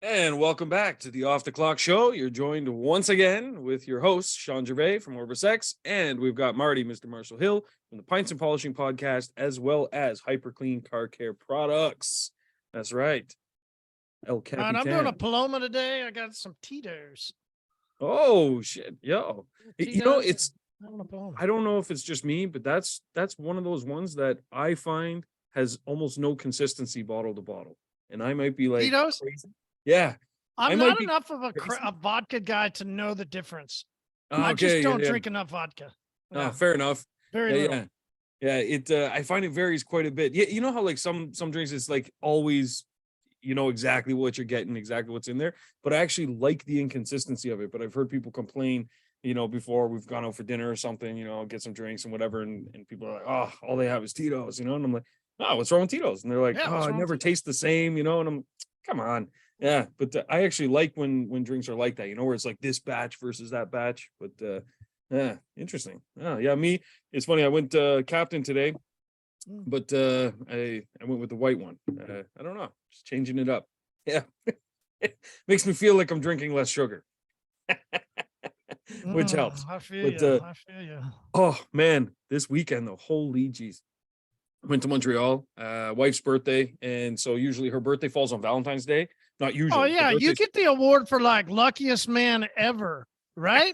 And welcome back to the Off the Clock Show. You're joined once again with your host, Shawn Gervais from OrbisX, and we've got Marty, Mr. Marshall Hill from the Pints and Polishing Podcast, as well as HyperClean Car Care Products. That's right. El And I'm doing a Capitan. Paloma today. I got some Tito's. Oh, shit. Yo. Tito's. I don't know if it's just me, but that's one of those ones that I find has almost no consistency bottle to bottle. And I might be like, Tito's? crazy. Yeah. I I'm might not be enough of crazy. a vodka guy to know the difference. Okay, I just don't drink enough vodka. Oh, fair enough. Very little. Yeah. It I find it varies quite a bit. Yeah, you know how like some drinks it's like always you know exactly what you're getting, exactly what's in there. But I actually like the inconsistency of it. But I've heard people complain, before we've gone out for dinner or something, get some drinks and whatever, and people are like, oh, all they have is Tito's, and I'm like, oh, what's wrong with Tito's? And they're like, Yeah, oh, it never tastes the same, and I'm come on. Yeah, but I actually like when drinks are like that, where it's like this batch versus that batch. But yeah, interesting. Oh, yeah, me. It's funny. I went captain today, but I went with the white one. I don't know, just changing it up. Yeah, makes me feel like I'm drinking less sugar, which helps. I feel you. Oh man, this weekend though, holy jeez. Went to Montreal, wife's birthday, and so usually her birthday falls on Valentine's Day. Not usually. Oh yeah, you get the award for like luckiest man ever, right?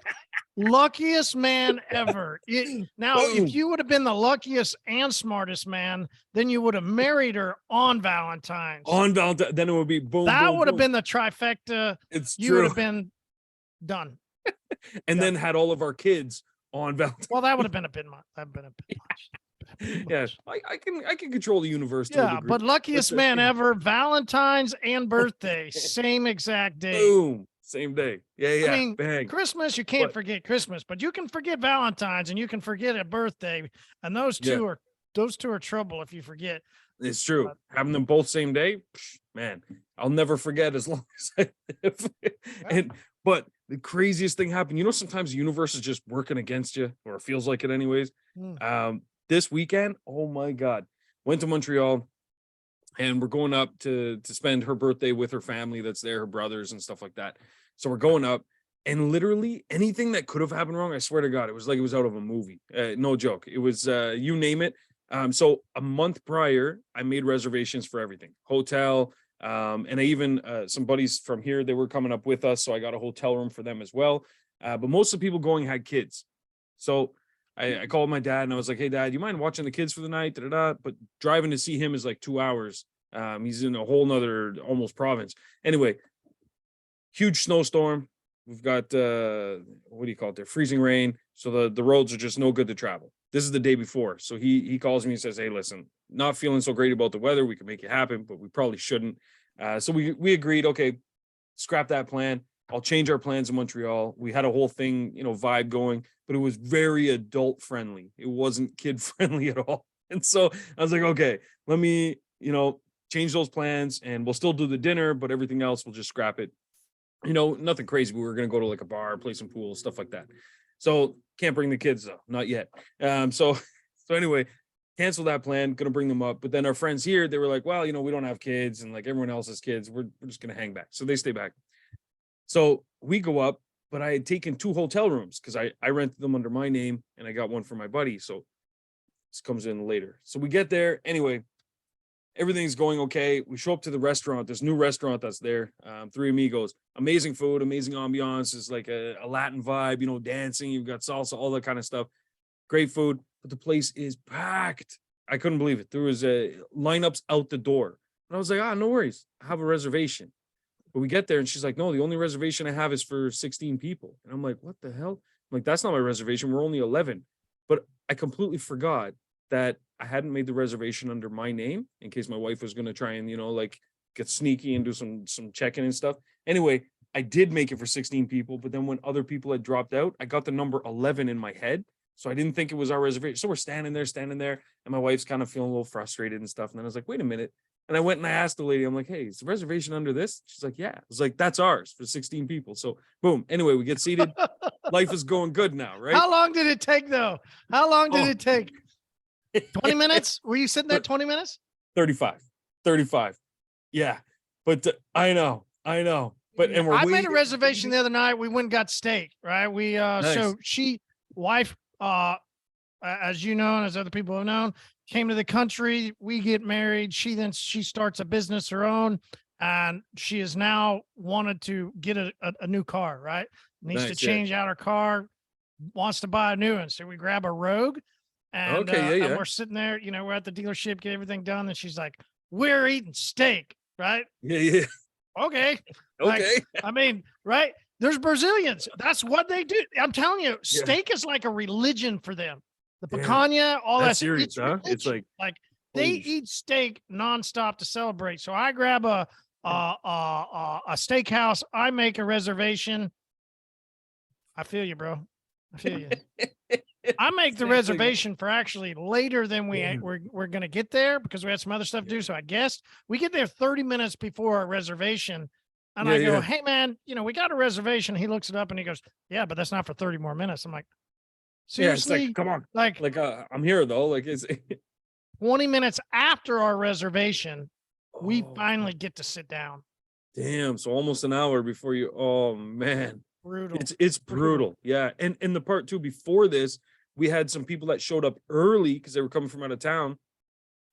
Luckiest man ever. Now, Boom. if you would have been the luckiest and smartest man, then you would have married her on Valentine's. On Valentine's, then it would be boom. That boom, would have boom. been the trifecta. It's you true. would have been done. And then had all of our kids on Valentine's. Well, that would have been a bit much. That'd been a bit much. Yeah, I can control the universe. Yeah, but luckiest man ever, Valentine's and birthday, same exact day. Boom, same day. Yeah. I mean, bang. Christmas, you can't forget Christmas, but you can forget Valentine's and you can forget a birthday, and those two are trouble if you forget. It's true. Having them both same day, man, I'll never forget as long as I live. But the craziest thing happened. Sometimes the universe is just working against you, or it feels like it anyways. This weekend, oh my God, went to Montreal, and we're going up to spend her birthday with her family that's there, her brothers and stuff like that. So we're going up, and literally anything that could have happened wrong, I swear to God, it was like it was out of a movie. No joke. It was you name it. So a month prior, I made reservations for everything, hotel, and I even some buddies from here, they were coming up with us, so I got a hotel room for them as well. But most of the people going had kids, so I called my dad and I was like, hey, Dad, you mind watching the kids for the night? But driving to see him is like 2 hours. He's in a whole nother almost province. Anyway, huge snowstorm. We've got, what do you call it there? Freezing rain. So the roads are just no good to travel. This is the day before. So he calls me and says, hey, listen, not feeling so great about the weather. We can make it happen, but we probably shouldn't. So we agreed, okay, scrap that plan. I'll change our plans in Montreal. We had a whole thing, vibe going, but it was very adult friendly. It wasn't kid friendly at all. And so I was like, okay, let me, change those plans, and we'll still do the dinner, but everything else, we'll just scrap it. Nothing crazy. We were going to go to like a bar, play some pool, stuff like that. So can't bring the kids though, not yet. So anyway, cancel that plan, going to bring them up. But then our friends here, they were like, well, we don't have kids, and like everyone else has kids. We're just going to hang back. So they stay back. So we go up, but I had taken 2 hotel rooms because I rented them under my name, and I got one for my buddy. So this comes in later. So we get there. Anyway, everything's going okay. We show up to the restaurant, this new restaurant that's there, Three Amigos. Amazing food, amazing ambiance. It's like a Latin vibe, dancing. You've got salsa, all that kind of stuff. Great food, but the place is packed. I couldn't believe it. There was lineups out the door. And I was like, no worries. I have a reservation. But we get there and she's like, no, the only reservation I have is for 16 people. And I'm like, what the hell? I'm like, that's not my reservation. We're only 11. But I completely forgot that I hadn't made the reservation under my name in case my wife was going to try and, like get sneaky and do some checking and stuff. Anyway, I did make it for 16 people. But then when other people had dropped out, I got the number 11 in my head. So I didn't think it was our reservation. So we're standing there. And my wife's kind of feeling a little frustrated and stuff. And then I was like, wait a minute. And I went and I asked the lady, I'm like, hey, is the reservation under this? She's like, yeah. I was like, that's ours for 16 people. So boom. Anyway, we get seated. Life is going good now, right? How long did it take though? How long did it take? 20 minutes? Were you sitting there 20 minutes? 35. Yeah. But I know. I know, but and we're I made a waiting. reservation the other night. We went and got steak, right? We so wife as you know, and as other people have known, came to the country. We get married. She starts a business her own, and she has now wanted to get a new car, right? Needs to Nice, yeah. change out her car, wants to buy a new one. So we grab a Rogue, and Okay, yeah. and we're sitting there, we're at the dealership, get everything done, and she's like, "We're eating steak, right?" Yeah. Okay. Like, Okay. I mean, right? There's Brazilians. That's what they do. I'm telling you, steak is like a religion for them. The Damn. picanha, all That's that. serious, It's huh? It's religion. Like they holy eat steak nonstop to celebrate. So I grab a steakhouse. I make a reservation. I feel you, bro. I feel you. I make the reservation for actually later than we're going to get there because we had some other stuff to do. So I guess we get there 30 minutes before our reservation. And I go, "Hey man, we got a reservation." He looks it up and he goes, "Yeah, but that's not for 30 more minutes." I'm like, seriously? Yeah, it's like, come on. Like I'm here though. Like it's 20 minutes after our reservation, we finally get to sit down. Damn. So almost an hour before you. Oh man. Brutal. It's brutal. Yeah. And the part two before this, we had some people that showed up early because they were coming from out of town.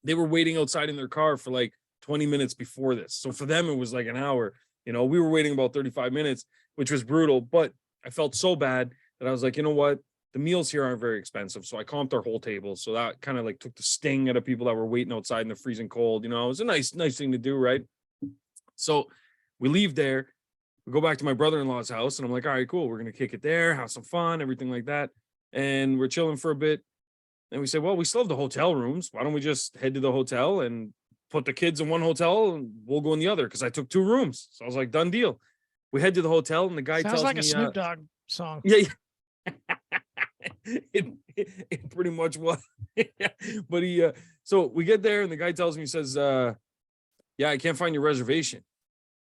They were waiting outside in their car for like 20 minutes before this. So for them, it was like an hour. We were waiting about 35 minutes, which was brutal. But I felt so bad that I was like, you know what? The meals here aren't very expensive. So I comped our whole table. So that kind of like took the sting out of people that were waiting outside in the freezing cold. It was a nice thing to do, right? So we leave there. We go back to my brother-in-law's house and I'm like, all right, cool. We're going to kick it there, have some fun, everything like that. And we're chilling for a bit. And we say, well, we still have the hotel rooms. Why don't we just head to the hotel and put the kids in one hotel and we'll go in the other? Because I took 2 rooms. So I was like, done deal. We head to the hotel and the guy Sounds tells like me, a Snoop Dogg song. Yeah. It pretty much was. But so we get there and the guy tells me, he says, yeah, I can't find your reservation.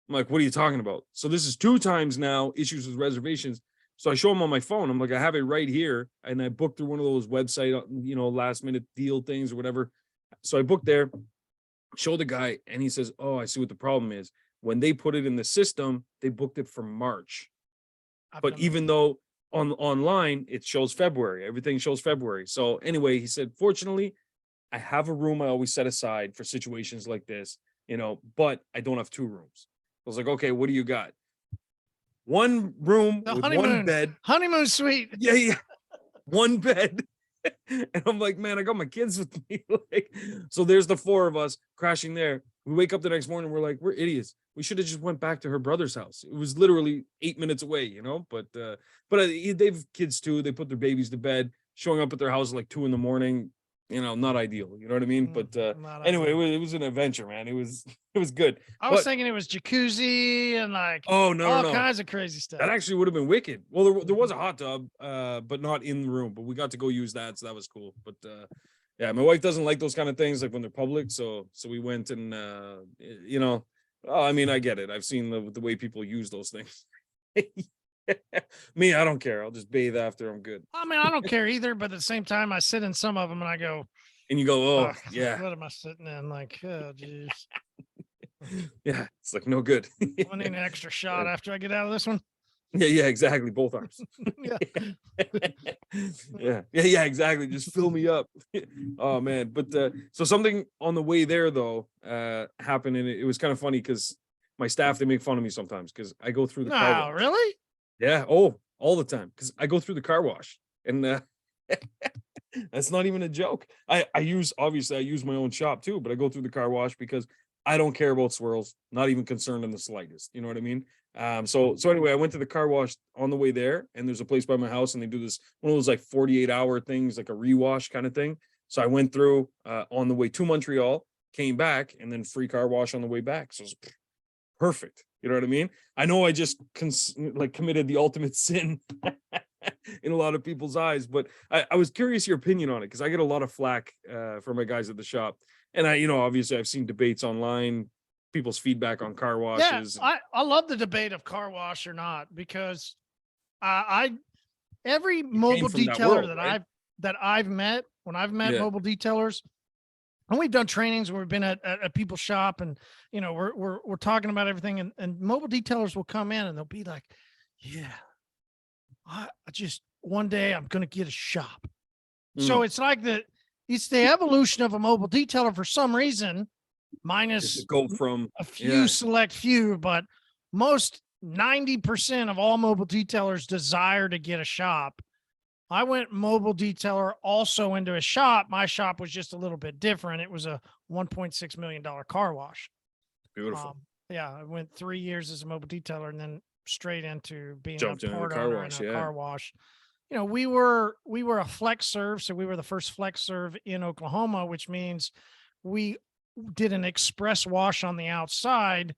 I'm like, what are you talking about? So this is 2 times now issues with reservations. So I show him on my phone. I'm like, I have it right here. And I booked through one of those website, last minute deal things or whatever. So I booked there, show the guy, and he says, oh, I see what the problem is. When they put it in the system, they booked it for March. But even though online, it shows February, everything shows February. So anyway, he said, fortunately, I have a room I always set aside for situations like this, but I don't have 2 rooms. I was like, okay, what do you got? 1 room with 1 bed. Honeymoon suite. Yeah. 1 bed. And I'm like, man, I got my kids with me. So there's the 4 of us crashing there. We wake up the next morning. We're like, we're idiots. We should have just went back to her brother's house. It was literally 8 minutes away, but they've kids too. They put their babies to bed, showing up at their house like 2 a.m. Not ideal. You know what I mean? But anyway, it was an adventure, man. It was good. I was thinking it was jacuzzi and like all kinds of crazy stuff. That actually would have been wicked. Well, there was a hot tub, but not in the room. But we got to go use that, so that was cool. But yeah, my wife doesn't like those kind of things, like when they're public. So we went and I mean, I get it. I've seen the way people use those things. Me, I don't care. I'll just bathe after. I'm good. I mean, I don't care either, but at the same time, I sit in some of them and I go, and you go, oh yeah, what am I sitting in? Like, oh geez. Yeah, it's like no good. I need an extra shot after I get out of this one. Yeah, exactly. Both arms. Yeah, exactly. Just fill me up. Oh man. But so something on the way there though happened, and it was kind of funny because my staff, they make fun of me sometimes because I go through the car wash. Really? Yeah. Oh, all the time. Because I go through the car wash. And that's not even a joke. I use my own shop too, but I go through the car wash because I don't care about swirls, not even concerned in the slightest. You know what I mean? So anyway, I went to the car wash on the way there, and there's a place by my house, and they do this one of those like 48-hour things, like a rewash kind of thing. So I went through on the way to Montreal, came back, and then free car wash on the way back. So it was perfect. You know what I mean? I know I just committed the ultimate sin in a lot of people's eyes, but I was curious your opinion on it because I get a lot of flack from my guys at the shop, and obviously I've seen debates online, people's feedback on car washes. Yeah, I love the debate of car wash or not because every mobile detailer that I've met when I've met mobile detailers, And we've done trainings where we've been at a people's shop, and you know, we're talking about everything, and mobile detailers will come in and they'll be like, yeah, I just one day I'm gonna get a shop. So it's like it's the evolution of a mobile detailer for some reason, minus Just go from a few select few, but most 90% of all mobile detailers desire to get a shop. I went mobile detailer also into a shop. My shop was just a little bit different. It was a $1.6 million car wash. beautiful. Yeah, I went 3 years as a mobile detailer and then straight into being Jumped a into the part car owner wash, in a yeah. car wash. You know, we were a flex serve, so we were the first flex serve in Oklahoma, which means we did an express wash on the outside,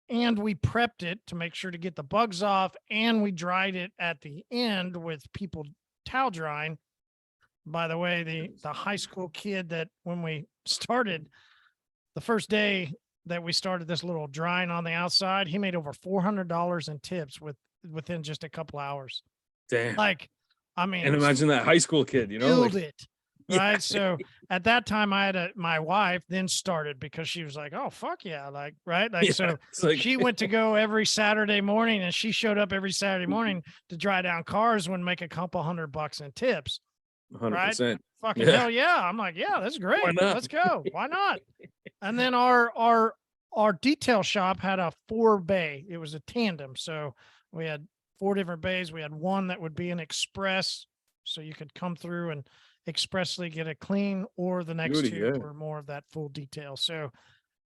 and we prepped it to make sure to get the bugs off, and we dried it at the end with people towel drying. By the way, the high school kid that when we started, the first day that we started this little drying on the outside, he made over $400 in tips within just a couple hours. Damn. Like, I mean, And imagine that high school kid, you know, build like, it. Right. So at that time I had my wife then started, because she was like, oh, fuck yeah. Like, right. Like, so it's like, she went to go every Saturday morning, and she showed up every Saturday morning to dry down cars and make a couple $100 in tips. Right. 100%. Fucking hell yeah. I'm like, yeah, that's great. Why not? Let's go. Why not? And then our detail shop had a 4-bay. It was a tandem. So we had 4 different bays. We had one that would be an express, so you could come through and expressly get a clean, or the next Beauty, 2 yeah. were more of that full detail. So,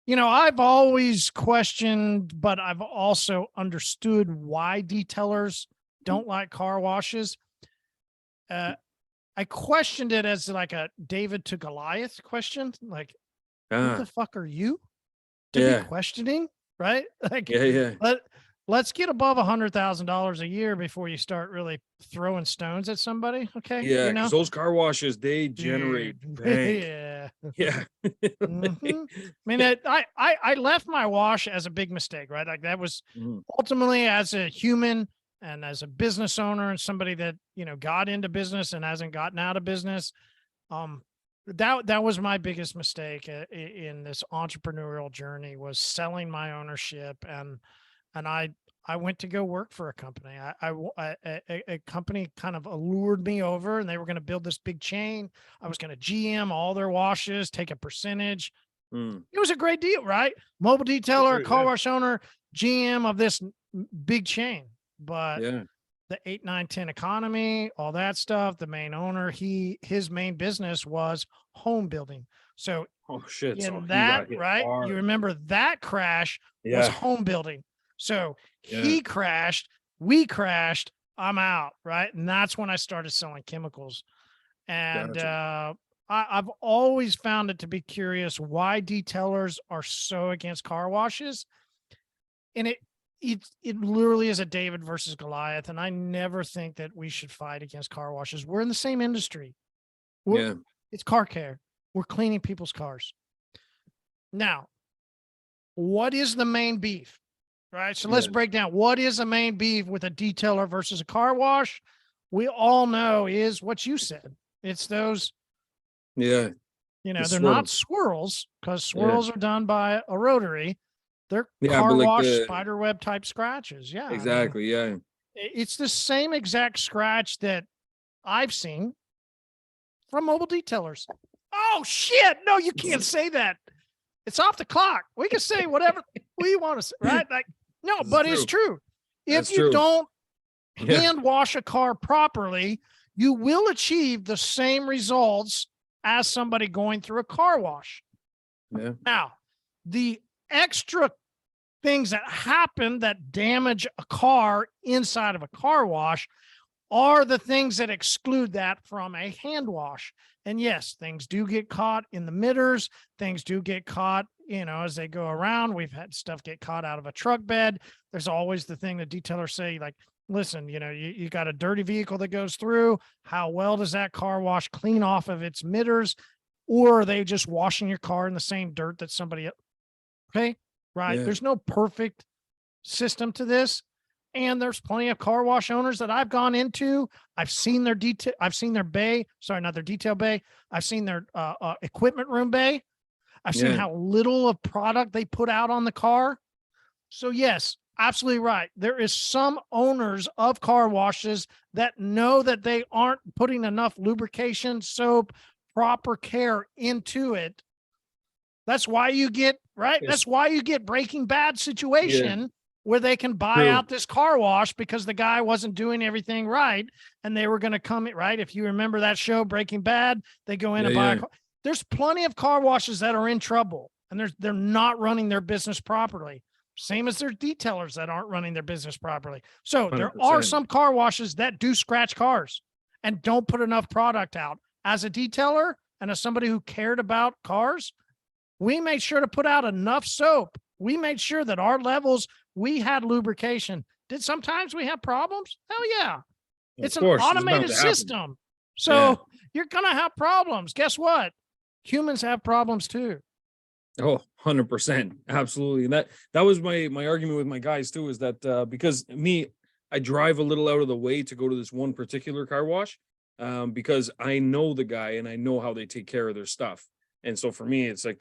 you know, I've always questioned, but I've also understood why detailers don't like car washes. I questioned it as like a David to Goliath question. Like, who the fuck are you to be questioning? Right? Like, yeah. let's get above $100,000 a year before you start really throwing stones at somebody. Okay. Yeah, You know, because those car washes, they generate Dude, bank. yeah. Yeah. Mhm. I mean, I left my wash as a big mistake, right? Like, that was ultimately, as a human and as a business owner and somebody that, you know, got into business and hasn't gotten out of business. That was my biggest mistake in this entrepreneurial journey, was selling my ownership. And I went to go work for a company. A company kind of allured me over, and they were going to build this big chain. I was going to GM all their washes, take a percentage. It was a great deal, right? Mobile detailer, car wash owner, GM of this big chain. But the 8, 9, 10 economy, all that stuff, the main owner, his main business was home building. So shit. So in he that, got hit right? hard. You remember that crash was home building. So he crashed, we crashed, I'm out, right? And that's when I started selling chemicals. And I've always found it to be curious why detailers are so against car washes. And it literally is a David versus Goliath. And I never think that we should fight against car washes. We're in the same industry. It's car care. We're cleaning people's cars. Now, what is the main beef? Right. So let's break down, what is the main beef with a detailer versus a car wash? We all know is what you said. It's those, you know, they're not swirls, because swirls are done by a rotary. They're car wash spider web type scratches. Yeah. Exactly. I mean, it's the same exact scratch that I've seen from mobile detailers. Oh shit. No, you can't say that. It's off the clock. We can say whatever we want to say, right? Like, no, but it's true. If you don't hand wash a car properly, you will achieve the same results as somebody going through a car wash. Now, the extra things that happen that damage a car inside of a car wash are the things that exclude that from a hand wash. And yes, things do get caught in the mitters. Things do get caught, you know, as they go around. We've had stuff get caught out of a truck bed. There's always the thing that detailers say, like, listen, you know, you got a dirty vehicle that goes through. How well does that car wash clean off of its mitters? Or are they just washing your car in the same dirt that somebody else? Okay. Right. There's no perfect system to this. And there's plenty of car wash owners that I've gone into. I've seen their detail. I've seen their bay. Sorry, not their detail bay. I've seen their equipment room bay. I've seen Yeah. how little of product they put out on the car. So yes, absolutely right. There is some owners of car washes that know that they aren't putting enough lubrication, soap, proper care into it. That's why you get, right? Yes. That's why you get Breaking Bad situation where they can buy True. out this car wash because the guy wasn't doing everything right. And they were going to come in, right? If you remember that show, Breaking Bad, they go in and buy a car. There's plenty of car washes that are in trouble and they're not running their business properly. Same as there's detailers that aren't running their business properly. So there 100%. are some car washes that do scratch cars and don't put enough product out. As a detailer and as somebody who cared about cars, we made sure to put out enough soap. We made sure that our levels, we had lubrication. Did sometimes we have problems? Hell yeah. It's an automated system. So you're going to have problems. Guess what? Humans have problems too. Oh, 100%. Absolutely. And that was my argument with my guys too, is that because I drive a little out of the way to go to this one particular car wash because I know the guy and I know how they take care of their stuff. And so for me, it's like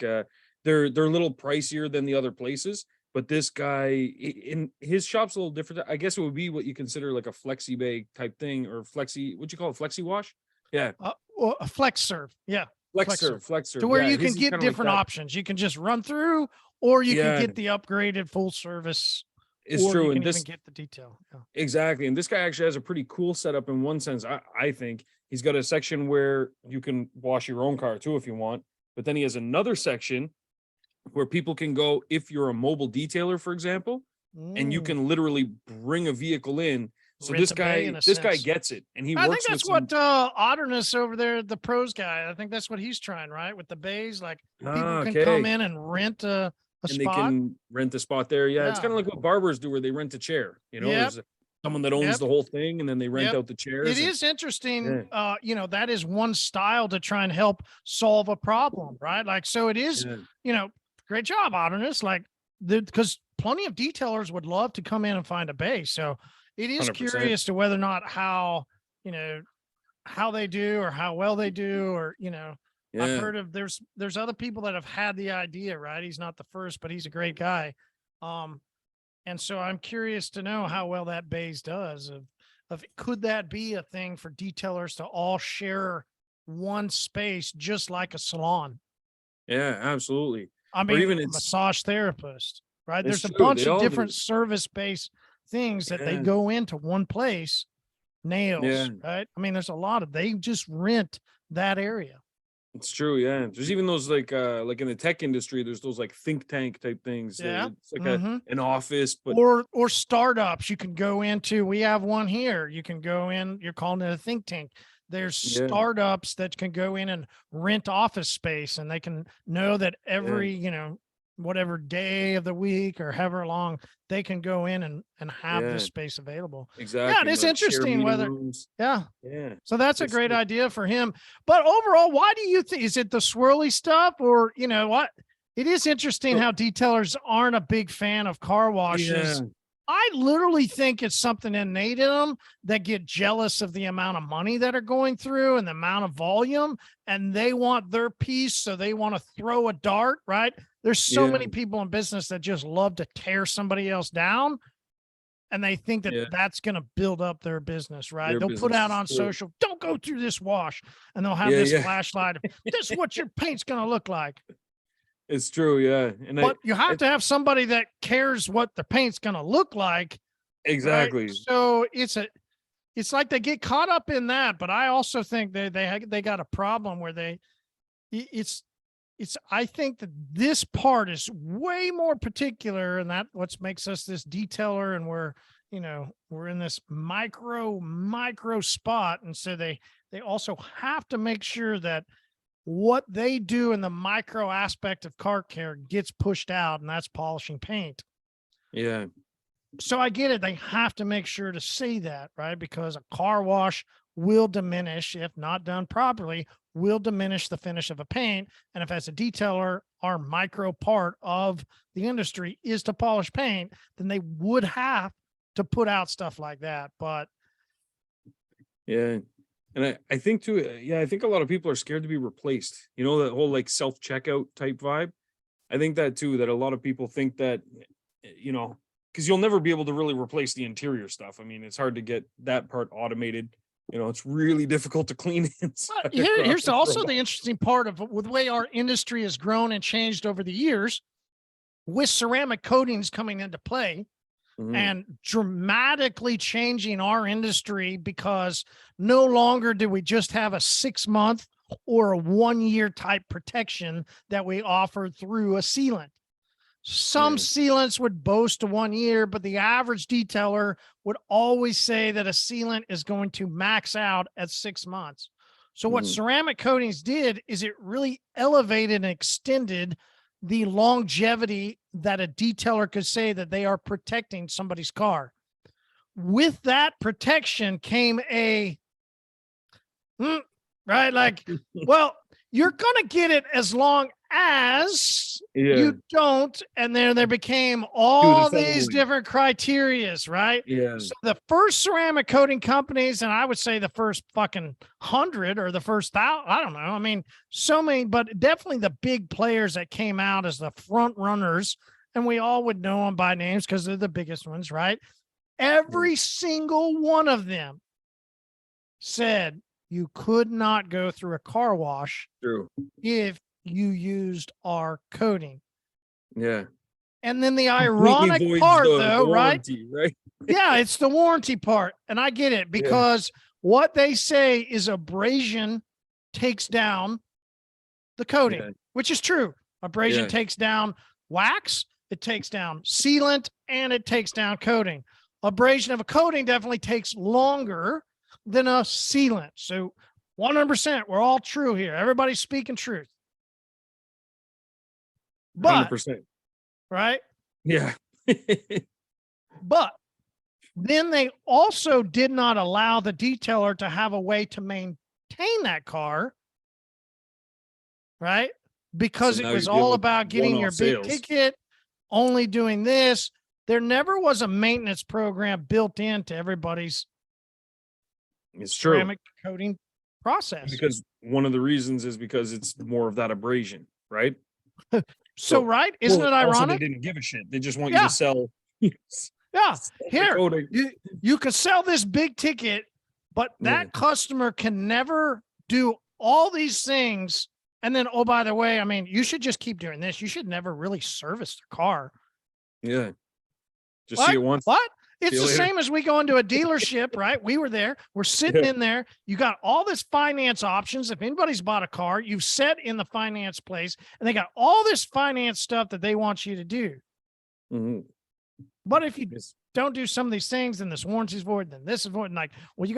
they're a little pricier than the other places, but this guy in his shop's a little different. I guess it would be what you consider like a flexi bay type thing, or flexi, what you call it, flexi wash? Yeah. Or a flex serve. Yeah. Flex serve. To where you can get different options. You can just run through, or you can get the upgraded full service. It's true. You and can this even get the detail. Yeah. Exactly. And this guy actually has a pretty cool setup in one sense. I think he's got a section where you can wash your own car too if you want. But then he has another section where people can go if you're a mobile detailer, for example, and you can literally bring a vehicle in. So this guy gets it, and he works. I think that's what Otterness over there, the pros guy. I think that's what he's trying, right? With the bays, like people can come in and rent a spot. They can rent a spot there. Yeah, it's kind of like what barbers do, where they rent a chair. You know, there's someone that owns the whole thing, and then they rent out the chairs. It is interesting. You know, that is one style to try and help solve a problem, right? Like, so it is. You know, great job, Otterness. Like, because plenty of detailers would love to come in and find a bay. So it is 100%. Curious to whether or not how they do or how well they do, or, I've heard of there's other people that have had the idea, right? He's not the first, but he's a great guy. And so I'm curious to know how well that bays does of could that be a thing for detailers to all share one space, just like a salon? Yeah, absolutely. I mean, even a massage therapist, right? There's a bunch of different service-based things that they go into one place. Nails, right? I mean, there's a lot of, they just rent that area. It's true. Yeah. There's even those like in the tech industry, there's those like think tank type things. Yeah. It's like an office, but or startups you can go into. We have one here. You can go in, you're calling it a think tank. There's startups that can go in and rent office space, and they can know that every, whatever day of the week or however long, they can go in and have this space available. Exactly. Yeah, it's interesting whether rooms. Yeah. So that's a great idea for him. But overall, why do you think, is it the swirly stuff, or what? It is interesting how detailers aren't a big fan of car washes. Yeah. I literally think it's something innate in them that get jealous of the amount of money that are going through and the amount of volume, and they want their piece. So they want to throw a dart, right? There's so many people in business that just love to tear somebody else down. And they think that that's going to build up their business, right? They'll put out on social, don't go through this wash. And they'll have this flashlight. This is what your paint's going to look like. It's true, yeah. But you have to have somebody that cares what the paint's going to look like. Exactly. Right? So it's like they get caught up in that. But I also think they got a problem where I think that this part is way more particular, and that what makes us this detailer, and we're in this micro spot. And so they also have to make sure that what they do in the micro aspect of car care gets pushed out, and that's polishing paint. Yeah. So I get it. They have to make sure to say that, right? Because a car wash will diminish, if not done properly, will diminish the finish of a paint. And if as a detailer, our micro part of the industry is to polish paint, then they would have to put out stuff like that. But Yeah. And I think too, I think a lot of people are scared to be replaced. You know, that whole like self-checkout type vibe. I think that too, that a lot of people think that, you know, because you'll never be able to really replace the interior stuff. I mean, it's hard to get that part automated. You know, it's really difficult to clean inside. Here's also the interesting part of the way our industry has grown and changed over the years with ceramic coatings coming into play. And dramatically changing our industry, because no longer do we just have a 6-month or a 1-year type protection that we offer through a sealant. Some sealants would boast a 1 year, but the average detailer would always say that a sealant is going to max out at 6 months. So what ceramic coatings did is it really elevated and extended the longevity that a detailer could say that they are protecting somebody's car. With that protection came a, right? Like, well, you're going to get it as long as you don't. And then there became all these different criterias, right? Yeah. So the first ceramic coating companies, and I would say the first fucking 100 or the first 1,000, I don't know. I mean, so many, but definitely the big players that came out as the front runners, and we all would know them by names because they're the biggest ones, right? Every single one of them said you could not go through a car wash if you used our coating. Yeah. And then the ironic part, though, warranty, right? Yeah, it's the warranty part. And I get it, because what they say is abrasion takes down the coating, which is true. Abrasion takes down wax, it takes down sealant, and it takes down coating. Abrasion of a coating definitely takes longer than a sealant. So 100%, we're all true here. Everybody's speaking truth. But 100%. Right? Yeah. But then they also did not allow the detailer to have a way to maintain that car, right? Because it was all about getting your big ticket, only doing this. There never was a maintenance program built into everybody's ceramic coating process. Because one of the reasons is because it's more of that abrasion, right? So right? Isn't it ironic? Also, they didn't give a shit. They just want you to sell. Here, you can sell this big ticket, but that customer can never do all these things. And then, oh, by the way, I mean, you should just keep doing this. You should never really service the car. Yeah. Just see it once. What? It's the same as we go into a dealership, right? We were there. We're sitting in there. You got all this finance options. If anybody's bought a car, you've set in the finance place, and they got all this finance stuff that they want you to do. But if you don't do some of these things, then this warranty's void, then this is void. And like, well,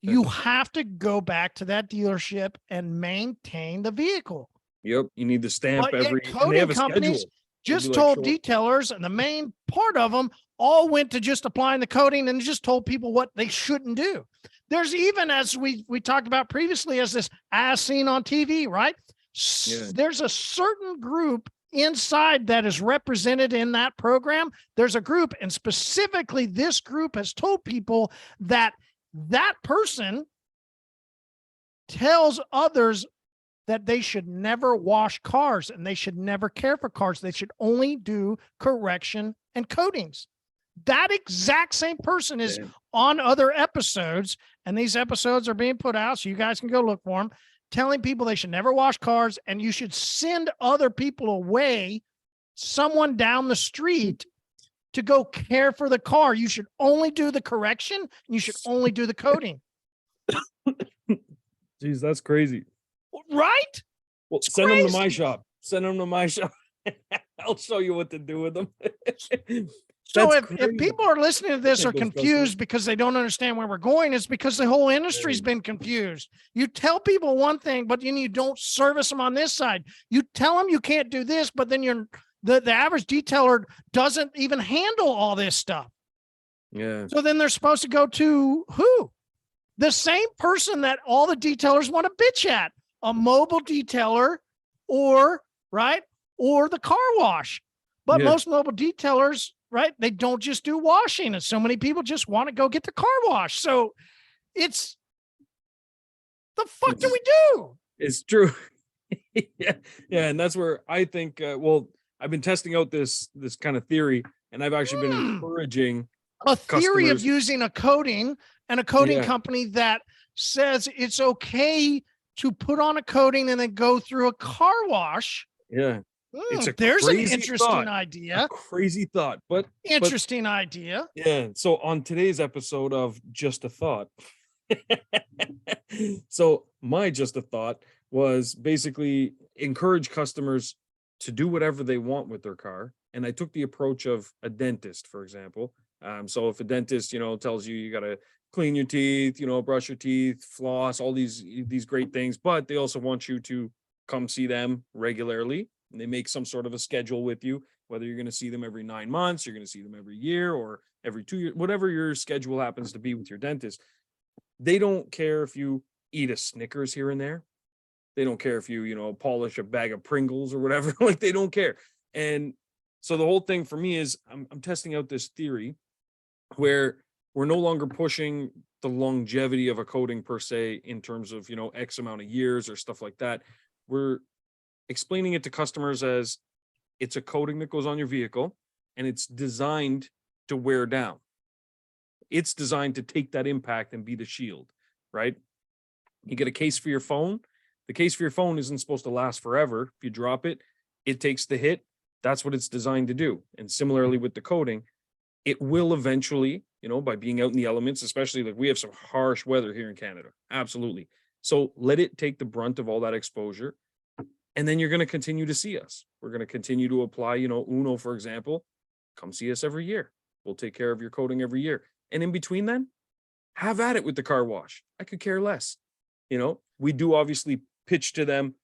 you have to go back to that dealership and maintain the vehicle. Yep. You need the stamp every coating companies just told detailers, and the main part of them all went to just applying the coating and just told people what they shouldn't do. There's even, as we talked about previously, as this as seen on TV, right? There's a certain group inside that is represented in that program. There's a group, and specifically this group has told people that that person tells others that they should never wash cars and they should never care for cars. They should only do correction and coatings. That exact same person is on other episodes, and these episodes are being put out, so you guys can go look for them, telling people they should never wash cars, and you should send other people away, someone down the street, to go care for the car. You should only do the correction, and you should only do the coating. Jeez, that's crazy. Right? Well, send them to my shop. Send them to my shop. I'll show you what to do with them. So if people are listening to this are confused because they don't understand where we're going, it's because the whole industry's been confused. You tell people one thing, but then you don't service them on this side. You tell them you can't do this, but then the average detailer doesn't even handle all this stuff. Yeah. So then they're supposed to go to who? The same person that all the detailers want to bitch at. A mobile detailer or the car wash. But most mobile detailers right? They don't just do washing, and so many people just want to go get the car wash. So it's the fuck do we do? It's true. Yeah, yeah, and that's where I think. Well, I've been testing out this kind of theory, and I've actually been encouraging a theory of customers. using a coating and a coating Yeah. company that says it's okay to put on a coating and then go through a car wash. Yeah, it's a There's an crazy interesting thought. idea. A crazy thought, but Interesting idea. yeah. So on today's episode of Just a Thought, so my Just a Thought was basically encourage customers to do whatever they want with their car. And I took the approach of a dentist, for example. So if a dentist, tells you you got to clean your teeth, brush your teeth, floss, all these great things, but they also want you to come see them regularly. And they make some sort of a schedule with you, whether you're going to see them every 9 months, you're going to see them every year or every 2 years, whatever your schedule happens to be with your dentist. They don't care if you eat a Snickers here and there. They don't care if you, polish a bag of Pringles or whatever. Like, they don't care. And so the whole thing for me is I'm testing out this theory where we're no longer pushing the longevity of a coating per se in terms of, X amount of years or stuff like that. We're explaining it to customers as it's a coating that goes on your vehicle and it's designed to wear down. It's designed to take that impact and be the shield, right? You get a case for your phone. The case for your phone isn't supposed to last forever. If you drop it, it takes the hit. That's what it's designed to do. And similarly with the coating, it will eventually, by being out in the elements, especially like we have some harsh weather here in Canada. Absolutely. So let it take the brunt of all that exposure. And then you're going to continue to see us. We're going to continue to apply, Uno, for example, come see us every year. We'll take care of your coating every year. And in between then, have at it with the car wash. I could care less. We do obviously pitch to them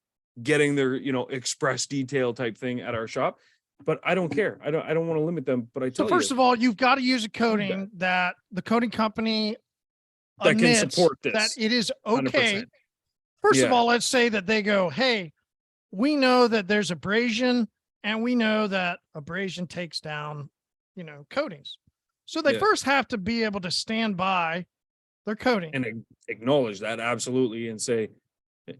getting their, express detail type thing at our shop, but I don't care. I don't want to limit them, but I tell you. So first of all, you've got to use a coating that the coating company that can support this. That it is okay. 100%. First of all, let's say that they go, hey, we know that there's abrasion and we know that abrasion takes down, coatings. So they first have to be able to stand by their coating and acknowledge that. Absolutely. And say,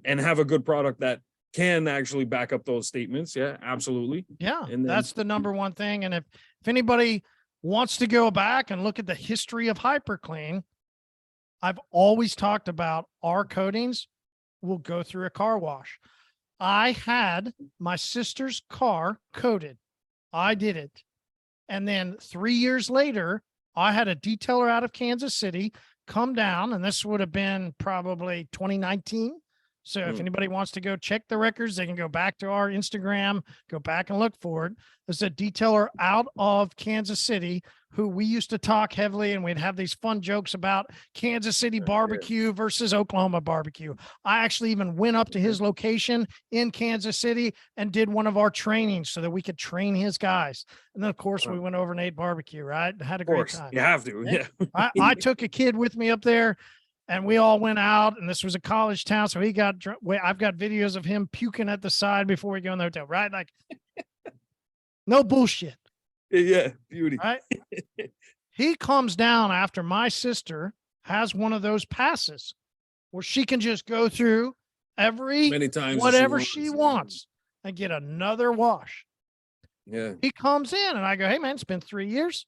and have a good product that can actually back up those statements. Yeah, absolutely. Yeah. And that's the number one thing. And if anybody wants to go back and look at the history of hyperClean, I've always talked about our coatings will go through a car wash. I had my sister's car coated. I did it. And then 3 years later, I had a detailer out of Kansas City come down, and this would have been probably 2019. So if anybody wants to go check the records, they can go back to our Instagram, go back and look for it. There's a detailer out of Kansas City who we used to talk heavily, and we'd have these fun jokes about Kansas City barbecue versus Oklahoma barbecue. I actually even went up to his location in Kansas City and did one of our trainings so that we could train his guys. And then, of course, we went over and ate barbecue, right? Had a great time. You have to. Yeah. I took a kid with me up there. And we all went out, and this was a college town. So he got drunk. I've got videos of him puking at the side before we go in the hotel, right? Like, no bullshit. Yeah, beauty. Right? He comes down after my sister has one of those passes where she can just go through many times whatever she wants and get another wash. Yeah. He comes in, and I go, hey, man, it's been 3 years.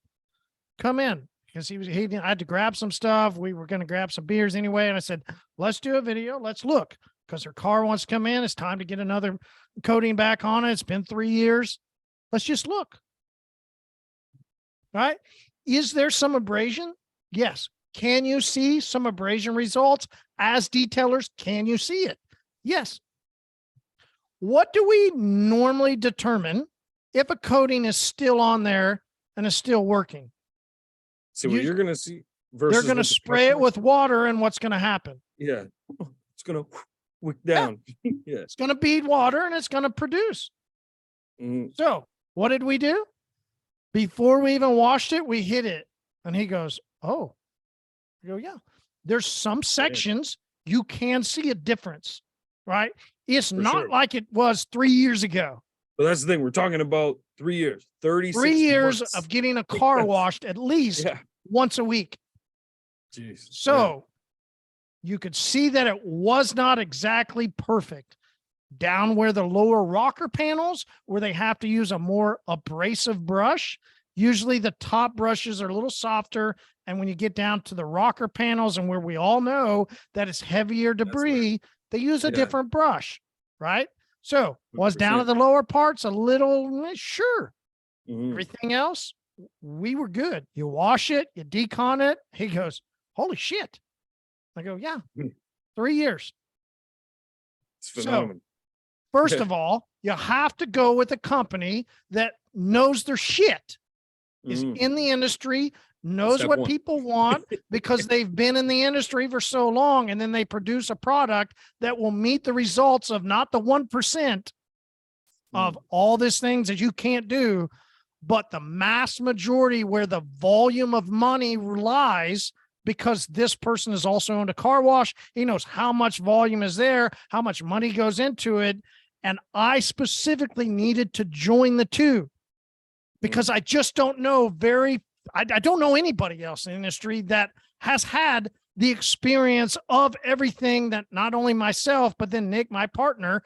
Come in. Because I had to grab some stuff. We were going to grab some beers anyway. And I said, let's do a video. Let's look. Because her car wants to come in. It's time to get another coating back on it. It's been 3 years. Let's just look. Right? Is there some abrasion? Yes. Can you see some abrasion results? As detailers, can you see it? Yes. What do we normally determine if a coating is still on there and is still working? So what you're going to see versus they're going to spray it with water, and what's going to happen? Yeah. It's going to wick down. Yeah. It's going to bead water and it's going to produce. So what did we do? Before we even washed it, we hit it. And he goes, oh, I go, yeah. There's some sections you can see a difference, right? It's not like it was 3 years ago. But that's the thing. We're talking about 3 years, 36 3 years months. of getting a car washed at least once a week. Jeez. So you could see that it was not exactly perfect. Down where the lower rocker panels, where they have to use a more abrasive brush, usually the top brushes are a little softer. And when you get down to the rocker panels and where we all know that it's heavier debris, they use a different brush, right? So was down at the lower parts a little, sure. Everything else, we were good. You wash it, you decon it. He goes, holy shit. I go, yeah, 3 years. It's phenomenal. So, first of all, you have to go with a company that knows their shit, is in the industry, knows Step what one. people want because they've been in the industry for so long, and then they produce a product that will meet the results of not the 1% of all these things that you can't do, but the mass majority where the volume of money lies, because this person is also owned a car wash. He knows how much volume is there, how much money goes into it. And I specifically needed to join the two because I just don't know I don't know anybody else in the industry that has had the experience of everything that not only myself, but then Nick, my partner,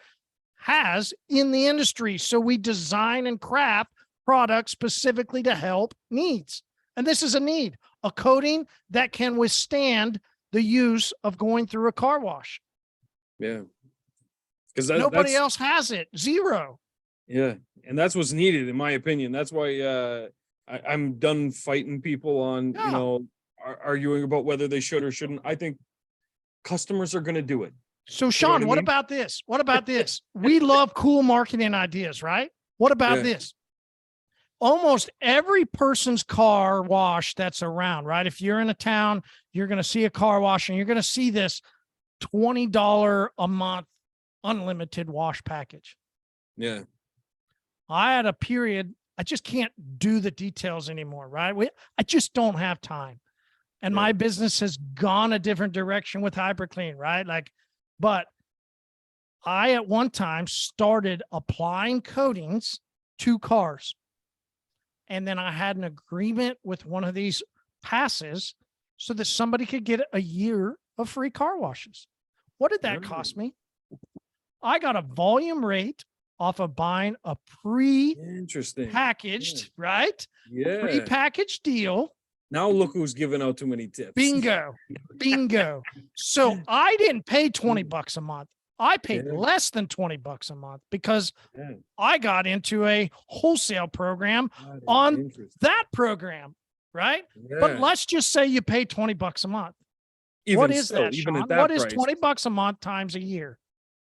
has in the industry. So we design and craft products specifically to help needs. And this is a need, a coating that can withstand the use of going through a car wash. Yeah. Because nobody else has it. Zero. Yeah. And that's what's needed, in my opinion. That's why I'm done fighting people on, arguing about whether they should or shouldn't. I think customers are going to do it. So, Shawn, what about this? What about this? We love cool marketing ideas, right? What about this? Almost every person's car wash that's around, right? If you're in a town, you're going to see a car wash and you're going to see this $20 a month unlimited wash package. Yeah. I had a period, I just can't do the details anymore, right? I just don't have time. And my business has gone a different direction with hyperClean, right? But I at one time started applying coatings to cars. And then I had an agreement with one of these passes so that somebody could get a year of free car washes. What did that cost me? I got a volume rate off of buying a pre-packaged, right? Yeah. Pre-packaged deal. Now look who's giving out too many tips. Bingo. Bingo. So I didn't pay $20 a month. I paid less than $20 a month because I got into a wholesale program on that program, right? But let's just say you pay $20 a month. What is that, Shawn? What is $20 a month times a year?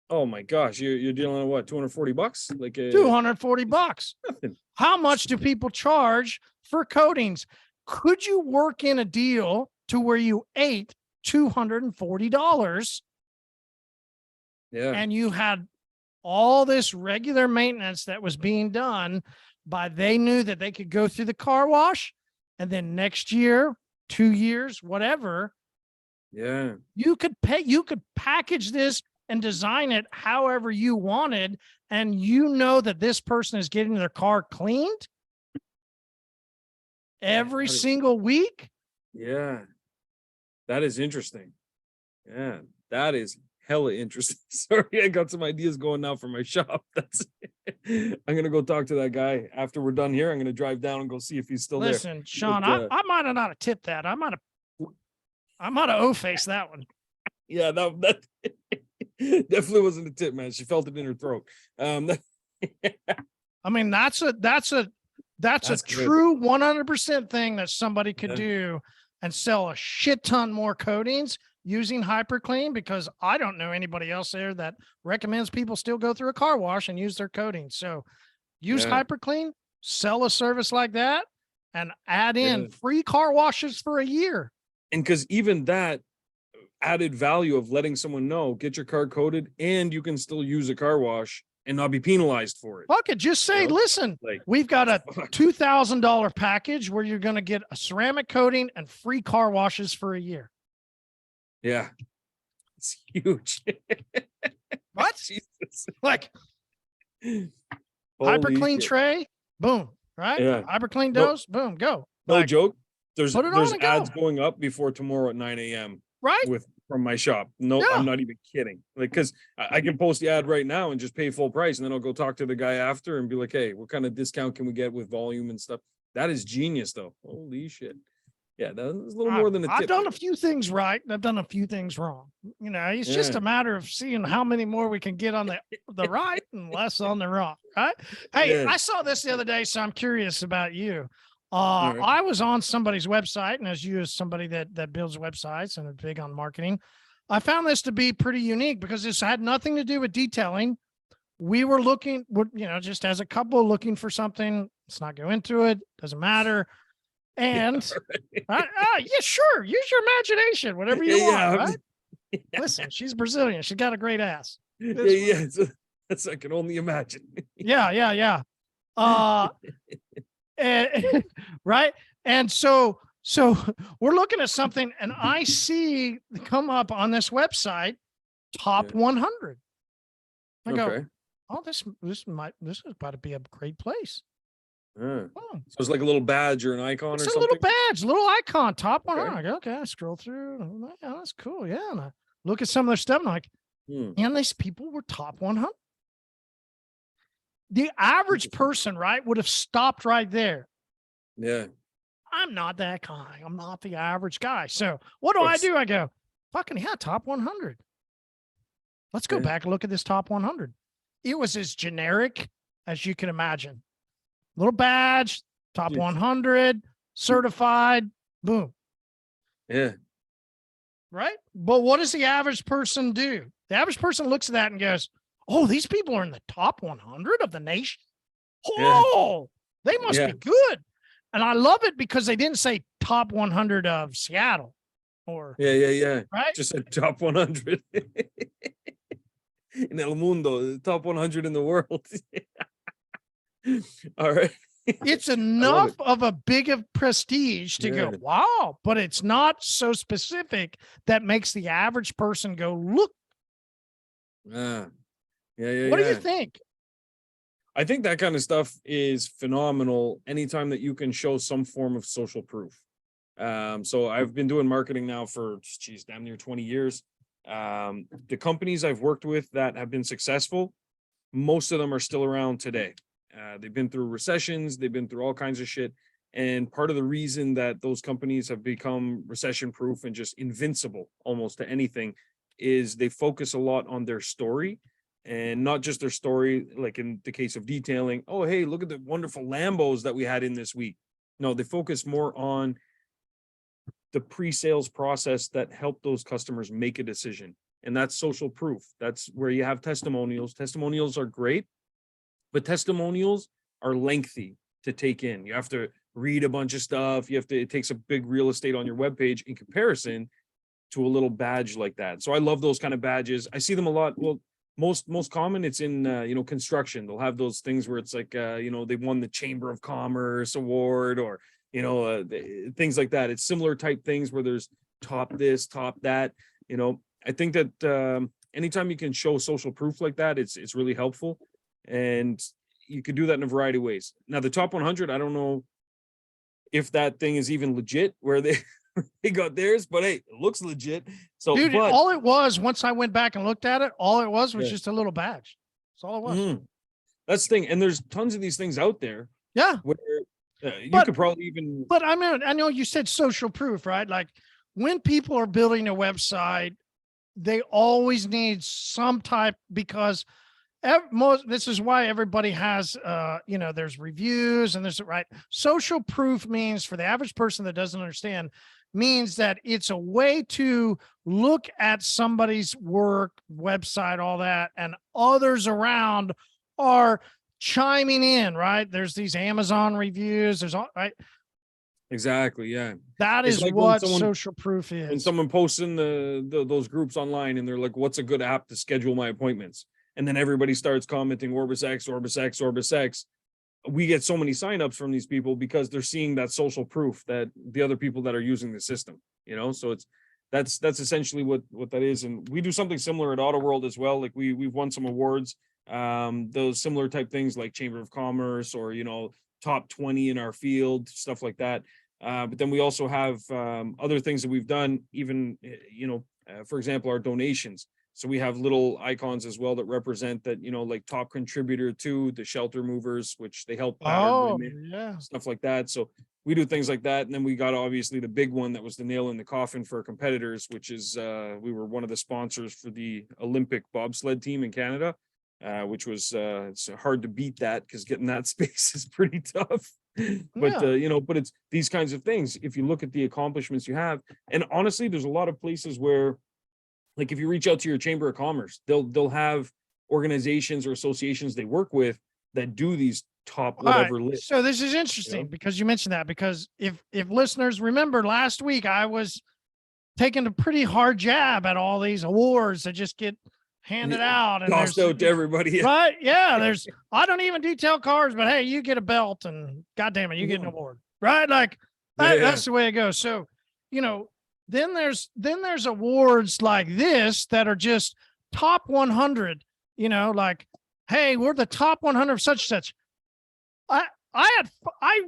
Oh my gosh, you're dealing with what, $240? Like $240. Nothing. How much do people charge for coatings? Could you work in a deal to where you ate $240? Yeah. And you had all this regular maintenance that was being done they knew that they could go through the car wash, and then next year, 2 years, whatever. Yeah. You could package this and design it however you wanted. And you know that this person is getting their car cleaned every single week. Yeah. That is interesting. Yeah. That is hella interesting. Sorry, I got some ideas going now for my shop. I'm gonna go talk to that guy after we're done here. I'm gonna drive down and go see if he's still there. Listen, Shawn, I might have not tipped that. I might have O-faced that one. Yeah, that definitely wasn't a tip, man. She felt it in her throat. I mean, that's a true 100% thing that somebody could do and sell a shit ton more coatings using hyperClean, because I don't know anybody else there that recommends people still go through a car wash and use their coatings. So use hyperClean, sell a service like that, and add in free car washes for a year. And because even that added value of letting someone know, get your car coated and you can still use a car wash and not be penalized for it. Fuck it. Just say, listen, we've got a $2,000 package where you're going to get a ceramic coating and free car washes for a year. Yeah. It's huge. What? Jesus. Like, Holy hyperclean shit. tray, boom, right? Yeah. Hyperclean No, dose, boom, go. no Like, joke. There's put it on and ads go. going up before tomorrow at 9 a.m. Right? from my shop. No, Yeah. I'm not even kidding. Like, because I can post the ad right now and just pay full price, and then I'll go talk to the guy after and be like, hey, what kind of discount can we get with volume and stuff? That is genius, though. Holy shit. Yeah, that's a little more than a I've tip. done a few things right and I've done a few things wrong. You know, it's just Yeah. a matter of seeing how many more we can get on the right and less on the wrong. Right. Hey, Yeah. I saw this the other day, so I'm curious about you. All right. I was on somebody's website, and as you, as somebody that builds websites and is big on marketing, I found this to be pretty unique because this had nothing to do with detailing. We were looking, you know, just as a couple looking for something. Let's not go into it. Doesn't matter. And yeah, sure. Use your imagination, whatever you want, right? Listen, she's Brazilian. She's got a great ass. Yeah. That's I can only imagine. Yeah. And, right. And so we're looking at something, and I see come up on this website, top 100. I go, oh, this is about to be a great place. So it's like a little badge or an icon or something. It's a little badge, little icon, top 100. I go, okay, I scroll through. Yeah, that's cool. Yeah, and I look at some of their stuff, and I'm like, and these people were top 100. The average person, right, would have stopped right there. Yeah. I'm not that guy. I'm not the average guy. So what do? I go, fucking yeah, top 100. Let's go back and look at this top 100. It was as generic as you can imagine. Little badge, top 100, certified, boom. Yeah. Right? But what does the average person do? The average person looks at that and goes, oh, these people are in the top 100 of the nation. Oh, they must be good. And I love it because they didn't say top 100 of Seattle or. Yeah. Right? Just a top 100 in El Mundo, the top 100 in the world. All right. It's enough of a big of prestige to go, wow, but it's not so specific that makes the average person go, look. Yeah. What do you think? I think that kind of stuff is phenomenal anytime that you can show some form of social proof. So I've been doing marketing now for, damn near 20 years. The companies I've worked with that have been successful, most of them are still around today. They've been through recessions, they've been through all kinds of shit. And part of the reason that those companies have become recession proof and just invincible almost to anything is they focus a lot on their story, and not just their story, like in the case of detailing. Oh, hey, look at the wonderful Lambos that we had in this week. No, they focus more on the pre-sales process that helped those customers make a decision. And that's social proof. That's where you have testimonials. Testimonials are great, but testimonials are lengthy to take in. You have to read a bunch of stuff. It takes a big real estate on your webpage in comparison to a little badge like that. So I love those kind of badges. I see them a lot. Well, most common, it's in construction. They'll have those things where it's like they won the Chamber of Commerce award, or things like that. It's similar type things where there's top this, top that. I think that anytime you can show social proof like that, it's really helpful, and you could do that in a variety of ways. Now, the top 100, I don't know if that thing is even legit where they got theirs, but hey, it looks legit. So, dude, all it was, once I went back and looked at it, all it was just a little badge. That's all it was. That's the thing, and there's tons of these things out there. Yeah, where you could probably even. But I mean, I know you said social proof, right? Like when people are building a website, they always need some type, because this is why everybody has there's reviews and there's right. Social proof means, for the average person that doesn't understand, means that it's a way to look at somebody's work, website, all that, and others around are chiming in, right? There's these Amazon reviews, there's all right. Exactly. Yeah. That is like what social proof is. When someone posts in those groups online and they're like, what's a good app to schedule my appointments? And then everybody starts commenting OrbisX. We get so many signups from these people because they're seeing that social proof that the other people that are using the system, so that's essentially what that is. And we do something similar at Auto World as well. Like we've won some awards those similar type things like Chamber of Commerce or, top 20 in our field, stuff like that. But then we also have other things that we've done, even, for example, our donations. So we have little icons as well that represent that, like top contributor to the shelter movers, which they help battered women, yeah. stuff like that. So we do things like that. And then we got obviously the big one that was the nail in the coffin for our competitors, which is we were one of the sponsors for the Olympic bobsled team in Canada, which was it's hard to beat that because getting that space is pretty tough. But but it's these kinds of things. If you look at the accomplishments you have, and honestly, there's a lot of places where, like if you reach out to your Chamber of Commerce, they'll have organizations or associations they work with that do these top whatever lists. So this is interesting because you mentioned that, because if listeners remember last week, I was taking a pretty hard jab at all these awards that just get handed out and tossed out to everybody. Right. Yeah. I don't even detail cars, but hey, you get a belt and God damn it, you get an award. Right. Like that's the way it goes. So, then there's awards like this that are just top 100, like, hey, we're the top 100 of such and such. I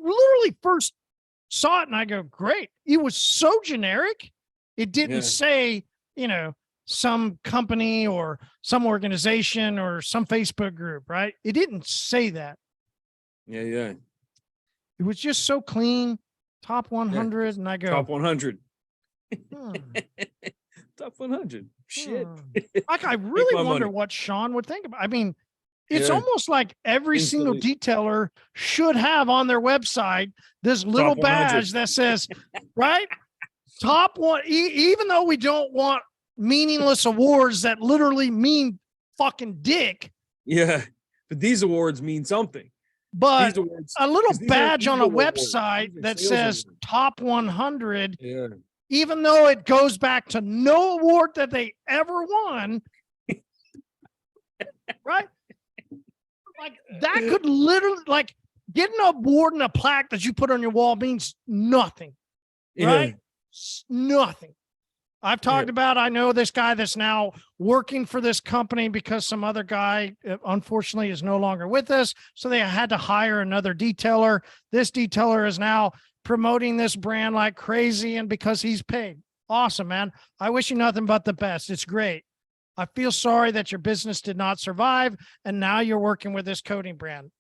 literally first saw it and I go, great. It was so generic. It didn't say, some company or some organization or some Facebook group, right? It didn't say that. Yeah. It was just so clean. Top 100. And I go, top 100. Top 100. Shit. Like, I really wonder what Shawn would think about. I mean, it's almost like every single detailer should have on their website this little badge that says, right? Top one, even though we don't want meaningless awards that literally mean fucking dick. Yeah. But these awards mean something. But a little badge on a website that says top 100, even though it goes back to no award that they ever won, right? Like that could literally, like, getting an award and a plaque that you put on your wall means nothing, right? Nothing. I've talked about, I know this guy that's now working for this company because some other guy, unfortunately, is no longer with us. So they had to hire another detailer. This detailer is now promoting this brand like crazy, and because he's paid. Awesome, man. I wish you nothing but the best. It's great. I feel sorry that your business did not survive, and now you're working with this coating brand.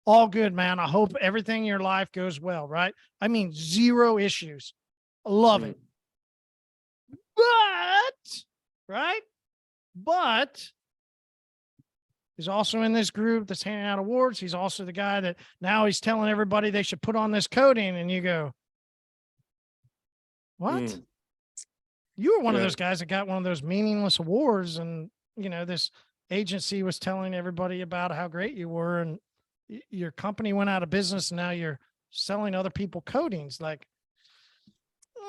All good, man. I hope everything in your life goes well, right? I mean, zero issues. Love it. But he's also in this group that's handing out awards. He's also the guy that now he's telling everybody they should put on this coating, and you go, what? You were one of those guys that got one of those meaningless awards, and this agency was telling everybody about how great you were, and your company went out of business, and now you're selling other people coatings. Like,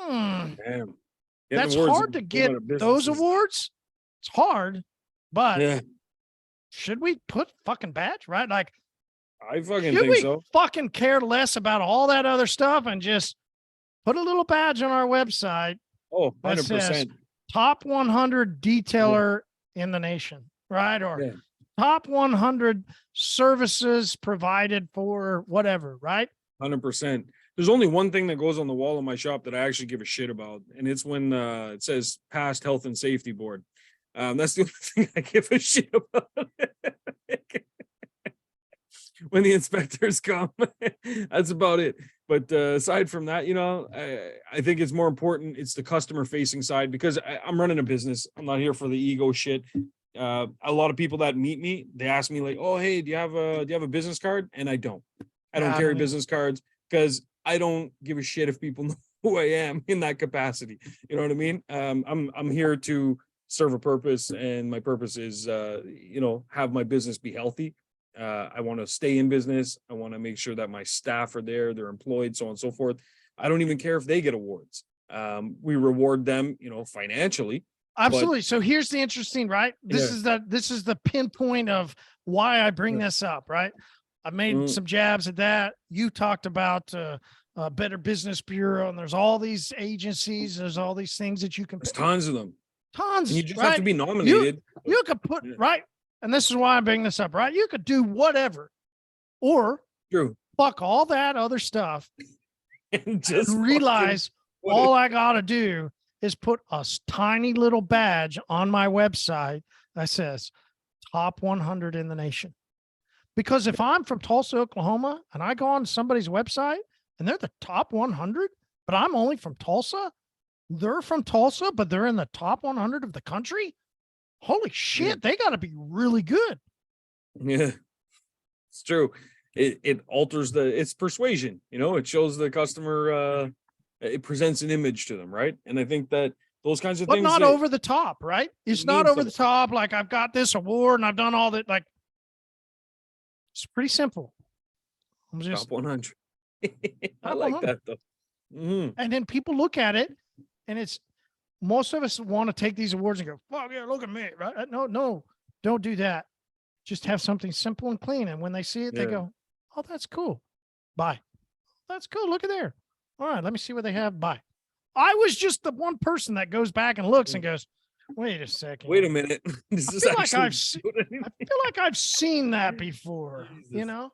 damn. That's hard to get those awards. It's hard, but should we put fucking badge, right? Like, I fucking think so. Fucking care less about all that other stuff and just put a little badge on our website. Oh, 100%. That says top 100 detailer in the nation, right? Or top 100 services provided for whatever, right? 100%. There's only one thing that goes on the wall in my shop that I actually give a shit about, and it's when it says past health and safety board. That's the only thing I give a shit about. When the inspectors come, that's about it. But aside from that, I think it's more important. It's the customer facing side, because I'm running a business. I'm not here for the ego shit. A lot of people that meet me, they ask me like, "Oh, hey, do you have a business card?" And I don't carry business cards because I don't give a shit if people know who I am in that capacity. You know what I mean? I'm here to serve a purpose, and my purpose is, have my business be healthy. I want to stay in business. I want to make sure that my staff are there, they're employed, so on and so forth. I don't even care if they get awards. We reward them, financially. Absolutely. So here's the interesting, right? This is the pinpoint of why I bring this up, right? I made some jabs at that. You talked about Better Business Bureau, and there's all these agencies. There's all these things that you can. There's tons of them. Tons. And you just have to be nominated. You could put right. and this is why I bring this up, right? You could do whatever, or True. fuck all that other stuff And just and realize put all I got to do is put a tiny little badge on my website that says top 100 in the nation. Because if I'm from Tulsa, Oklahoma, and I go on somebody's website and they're the top 100, but I'm only from Tulsa, they're from Tulsa, but they're in the top 100 of the country. Holy shit, they got to be really good. Yeah, it's true. It alters it's persuasion, you know, it shows the customer, it presents an image to them, right? And I think that those kinds of But things, not over the top, right? It's not over the top. Like I've got this award and I've done all that. Like it's pretty simple. I'm just top 100. I top like 100. that though. Mhm. And then people look at it and it's most of us want to take these awards and go, "Fuck yeah, look at me!" Right? No, don't do that. Just have something simple and clean. And when they see it, they Yeah. go, "Oh, that's cool. Bye. That's cool. Look at there. All right, let me see what they have. Bye." I was just the one person that goes back and looks and goes, "Wait a second. Wait a minute. This is feel like actually I feel like I've seen that before." You Jesus. know,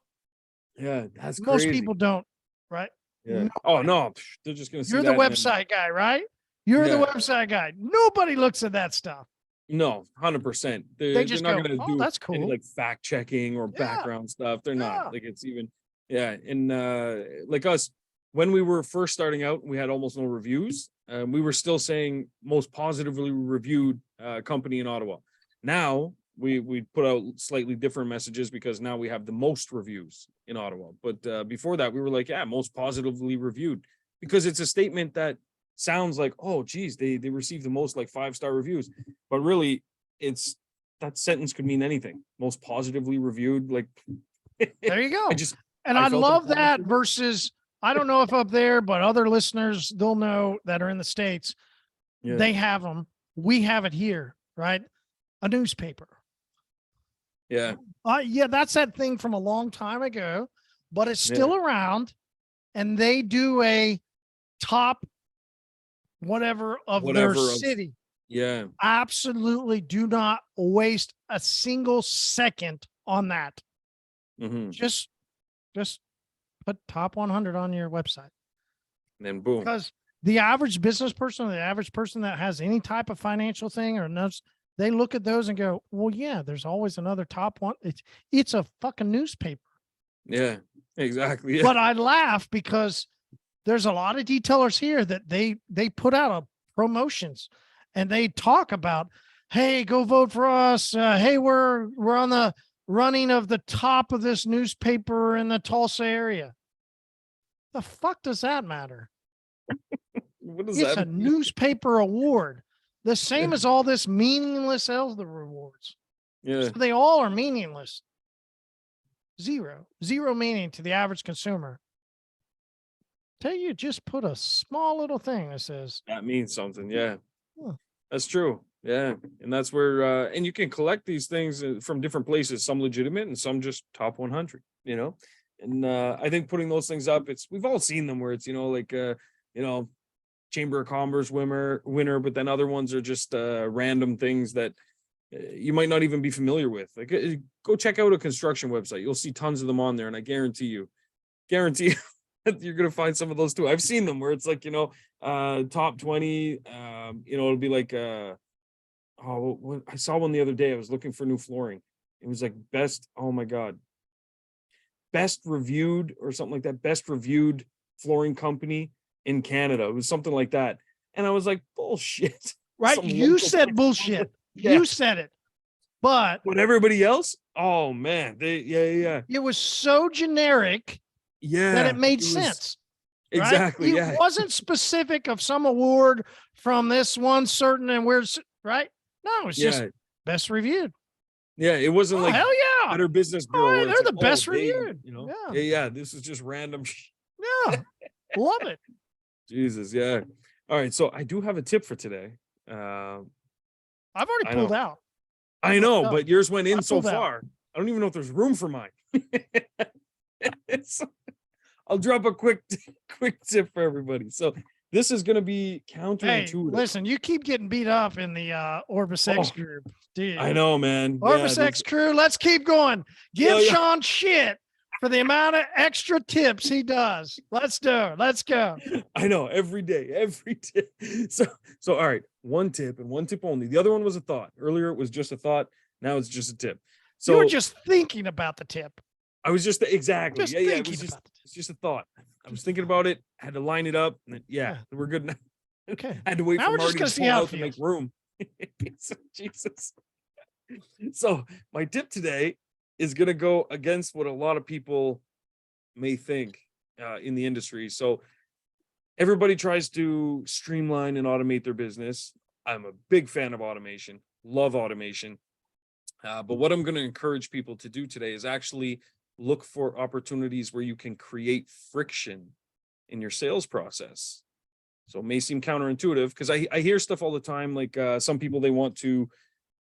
Yeah, that's most crazy. people don't, right? Yeah. Oh no, they're just gonna see You're the that and- website guy, right? You're the Yeah. website guy. Nobody looks at that stuff. No, 100%. They just they're not go, gonna "Oh, do that's any cool." like fact checking or Yeah. background stuff. They're Yeah. not like it's even and like us when we were first starting out, we had almost no reviews. We were still saying most positively reviewed company in Ottawa. Now we put out slightly different messages because now we have the most reviews in Ottawa. But before that, we were like, yeah, most positively reviewed, because it's a statement that sounds like, oh geez, they received the most like 5-star reviews, but really it's that sentence could mean anything. Most positively reviewed, like There you go. And I I felt love that impossible. versus, I don't know if up there, but other listeners, they'll know that are in the States, Yeah. they have them. We have it here, right? A newspaper. Yeah. Yeah, that's that thing from a long time ago, but it's still around. And they do a top whatever of their city. Yeah. Absolutely do not waste a single second on that. Mhm. Just put top 100 on your website. And then boom. Because the average business person, the average person that has any type of financial thing or knows, they look at those and go, well, yeah, there's always another top one. It's a fucking newspaper. Yeah, exactly. Yeah. But I laugh because there's a lot of detailers here that they put out a promotions and they talk about, hey, go vote for us. Hey, we're on the running of the top of this newspaper in the Tulsa area. The fuck does that matter? What does It's that a mean? newspaper award, the same as all this meaningless other rewards. Yeah. So they all are meaningless. Zero meaning to the average consumer. Tell you, just put a small little thing that says That means something. Yeah. Huh. That's true. Yeah. And that's where and you can collect these things from different places, some legitimate and some just top 100, you know. And I think putting those things up, we've all seen them where it's, you know, like Chamber of Commerce winner, but then other ones are just random things that you might not even be familiar with. Like go check out a construction website. You'll see tons of them on there, and I guarantee you that you're gonna find some of those too. I've seen them where it's like, you know, top 20, it'll be like I saw one the other day. I was looking for new flooring. It was like best reviewed or something like that, best reviewed flooring company in Canada. It was something like that. And I was like, bullshit. right. Some You local said place. bullshit. Yeah. You said it. But everybody else, oh man, yeah. it was so generic that it made sense. Right? Exactly. It Yeah. wasn't specific of some award from this one certain and where's right. No, it was just best reviewed. Yeah. It wasn't like hell yeah. Better Business Bureau. Oh, where they're it's the like, best they, reviewed. you know, Yeah. yeah. This is just random. Yeah. Love it. Jesus. Yeah. All right. So I do have a tip for today. I've already pulled out. I know, but yours went in so pulled out. far. I don't even know if there's room for mine. I'll drop a quick tip for everybody. So this is going to be Hey, counterintuitive. listen, you keep getting beat up in the OrbisX group, dude. I know, man. OrbisX crew, let's keep going. Give Yeah. Shawn shit for the amount of extra tips he does. Let's do it. Let's go. I know, every day, every day. So all right, one tip and one tip only. The other one was a thought. Earlier it was just a thought. Now it's just a tip. So you were just thinking about the tip. I was just exactly. Just yeah. It was thinking just about the tip. it's just a thought. I was thinking about it, had to line it up, and then, Yeah. we're good now. Okay. I had to wait Now for we're just Marty gonna to see pull how it out to make feels. room. So, Jesus. So my tip today is going to go against what a lot of people may think in the industry. So everybody tries to streamline and automate their business. I'm a big fan of automation, love automation. But what I'm going to encourage people to do today is actually look for opportunities where you can create friction in your sales process. So it may seem counterintuitive because I hear stuff all the time. Like some people, they want to,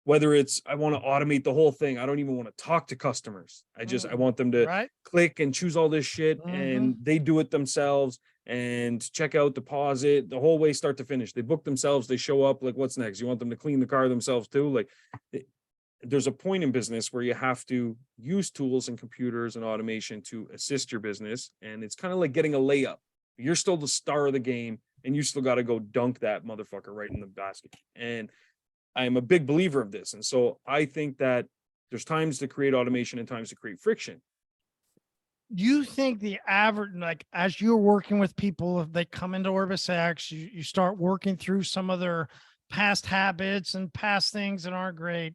whether it's, I want to automate the whole thing. I don't even want to talk to customers. I want them to Right. click and choose all this shit and they do it themselves and check out, deposit, the whole way, start to finish. They book themselves, they show up, like, what's next? You want them to clean the car themselves too? Like there's a point in business where you have to use tools and computers and automation to assist your business. And it's kind of like getting a layup. You're still the star of the game and you still got to go dunk that motherfucker right in the basket. And I am a big believer of this. And so I think that there's times to create automation and times to create friction. You think the average, like as you're working with people, if they come into OrbisX, you start working through some of their past habits and past things that aren't great.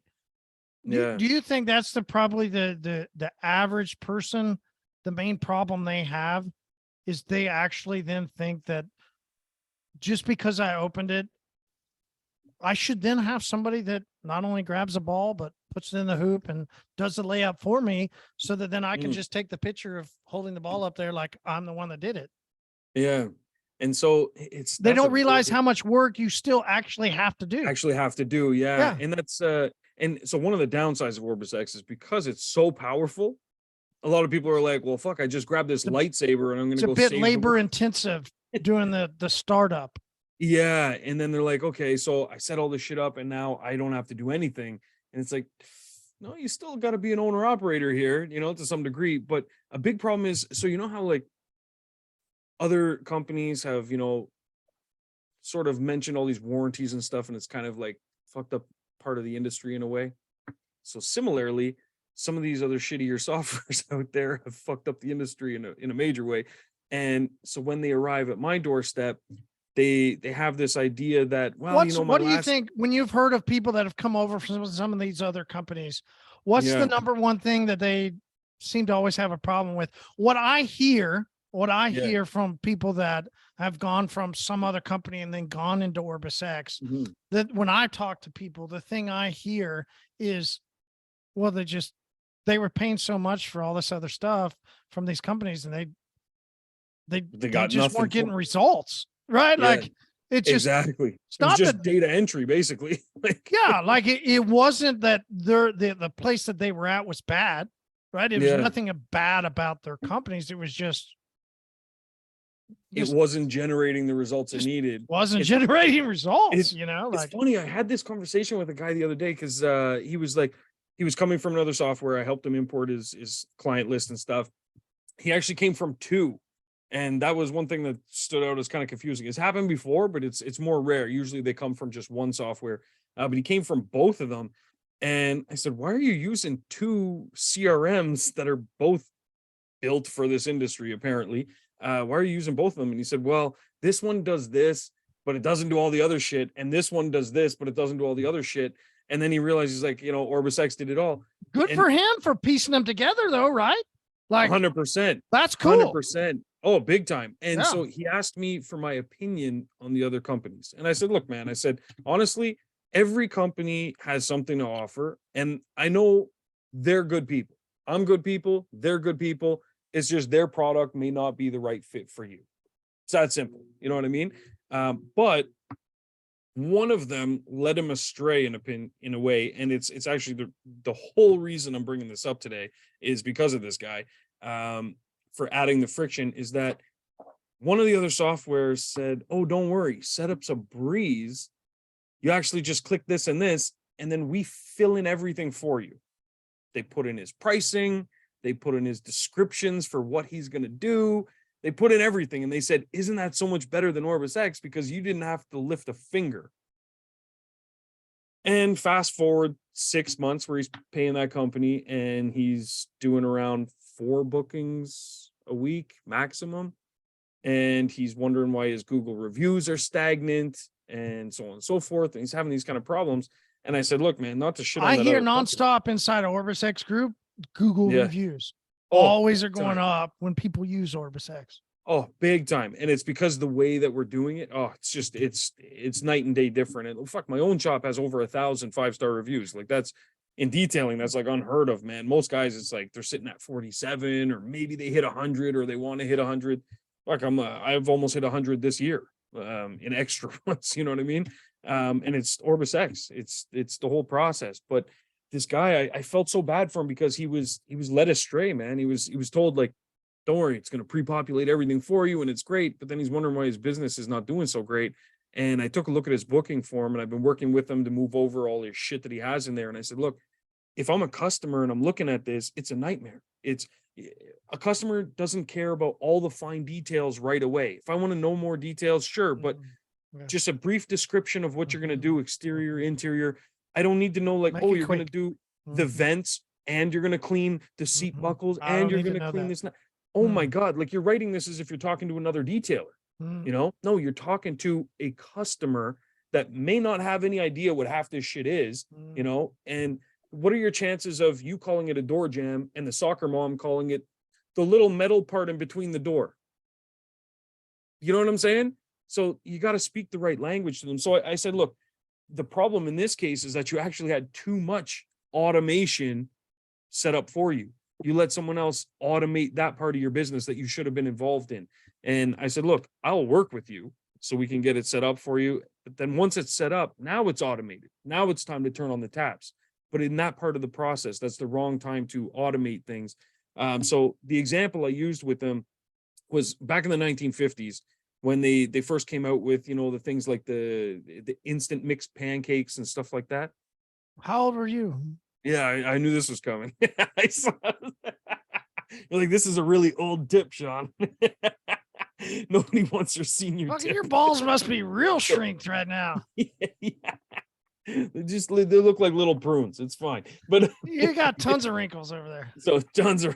Yeah. Do you think that's probably the average person, the main problem they have is they actually then think that just because I opened it, I should then have somebody that not only grabs a ball, but puts it in the hoop and does the layup for me so that then I can just take the picture of holding the ball up there like I'm the one that did it. Yeah. And so they don't realize how much work you still actually have to do. Yeah. And that's and so one of the downsides of OrbisX is because it's so powerful. A lot of people are like, well, fuck, I just grabbed this lightsaber and I'm going to go it's a bit labor intensive doing the startup. Yeah. And then they're like, okay, so I set all this shit up and now I don't have to do anything. And it's like, no, you still got to be an owner operator here, you know, to some degree. But a big problem is, so you know how like other companies have, you know, sort of mentioned all these warranties and stuff, and it's kind of like fucked up part of the industry in a way. So similarly, some of these other shittier softwares out there have fucked up the industry in a major way. And so when they arrive at my doorstep, they have this idea that, well, what do you think when you've heard of people that have come over from some of these other companies? What's the number one thing that they seem to always have a problem with? What I hear from people that have gone from some other company and then gone into OrbisX, that when I talk to people, the thing I hear is, well, they were paying so much for all this other stuff from these companies and they just weren't getting results. Right. Yeah, like it's just exactly. It's just data entry, basically. Like, yeah, like it wasn't that the place that they were at was bad, right? It was nothing bad about their companies. It was just it wasn't generating the results it needed. Generating results, you know. Like, it's funny. I had this conversation with a guy the other day because he was coming from another software. I helped him import his client list and stuff. He actually came from two. And that was one thing that stood out as kind of confusing. It's happened before, but it's more rare. Usually they come from just one software, but he came from both of them. And I said, why are you using two CRMs that are both built for this industry, apparently? Why are you using both of them? And he said, well, this one does this, but it doesn't do all the other shit. And this one does this, but it doesn't do all the other shit. And then he realized, he's like, you know, OrbisX did it all. Good for him for piecing them together though, right? Like 100%. That's cool. 100%. Oh, big time. And so he asked me for my opinion on the other companies. And I said, look, man, I said, honestly, every company has something to offer. And I know they're good people. I'm good people. They're good people. It's just their product may not be the right fit for you. It's that simple. You know what I mean? But one of them led him astray in a way. And it's actually the whole reason I'm bringing this up today is because of this guy. For adding the friction is that one of the other softwares said, oh, don't worry, setup's a breeze. You actually just click this, and then we fill in everything for you. They put in his pricing, they put in his descriptions for what he's going to do. They put in everything, and they said, isn't that so much better than OrbisX, because you didn't have to lift a finger. And fast forward 6 months where he's paying that company, and he's doing around 4 bookings a week maximum. And he's wondering why his Google reviews are stagnant and so on and so forth. And he's having these kind of problems. And I said, look, man, not to shit on I that hear other company. nonstop inside of OrbisX group, Google Yeah. reviews Oh, always are big going time. up when people use OrbisX. Oh, big time. And it's because the way that we're doing it. Oh, it's just, it's night and day different. And fuck, my own shop has over 1,000 5-star reviews. Like, that's in detailing. That's like unheard of, man. Most guys, it's like they're sitting at 47, or maybe they hit 100, or they want to hit 100. Like I've almost hit 100 this year, in extra ones, you know what I mean? And it's OrbisX. It's the whole process. But this guy, I felt so bad for him, because he was led astray, man. He was told, like, don't worry, it's going to pre-populate everything for you, and it's great. But then he's wondering why his business is not doing so great. And I took a look at his booking form, and I've been working with him to move over all his shit that he has in there. And I said, look, if I'm a customer and I'm looking at this, it's a nightmare. It's a customer doesn't care about all the fine details right away. If I want to know more details, sure, but Yeah. just a brief description of what you're going to do, exterior, interior. I don't need to know, like, Make oh, it you're going to quick. do the vents, and you're going to clean the seat buckles, I and don't you're need to going to know clean that. this. Oh my God, like, you're writing this as if you're talking to another detailer. You know, no, you're talking to a customer that may not have any idea what half this shit is, you know. And what are your chances of you calling it a door jamb and the soccer mom calling it the little metal part in between the door? You know what I'm saying? So you got to speak the right language to them. So I said, look, the problem in this case is that you actually had too much automation set up for you. You let someone else automate that part of your business that you should have been involved in. And I said, look, I'll work with you so we can get it set up for you. But then once it's set up, now it's automated. Now it's time to turn on the taps. But in that part of the process, that's the wrong time to automate things. So the example I used with them was back in the 1950s, when they first came out with, you know, the things like the instant mixed pancakes and stuff like that. How old were you? Yeah, I knew this was coming. I saw You're like, this is a really old tip, Shawn. Nobody wants your senior Fucking tip. your balls must be real shrinked right now. Yeah. They look like little prunes. It's fine. But You got tons of wrinkles over there. so John's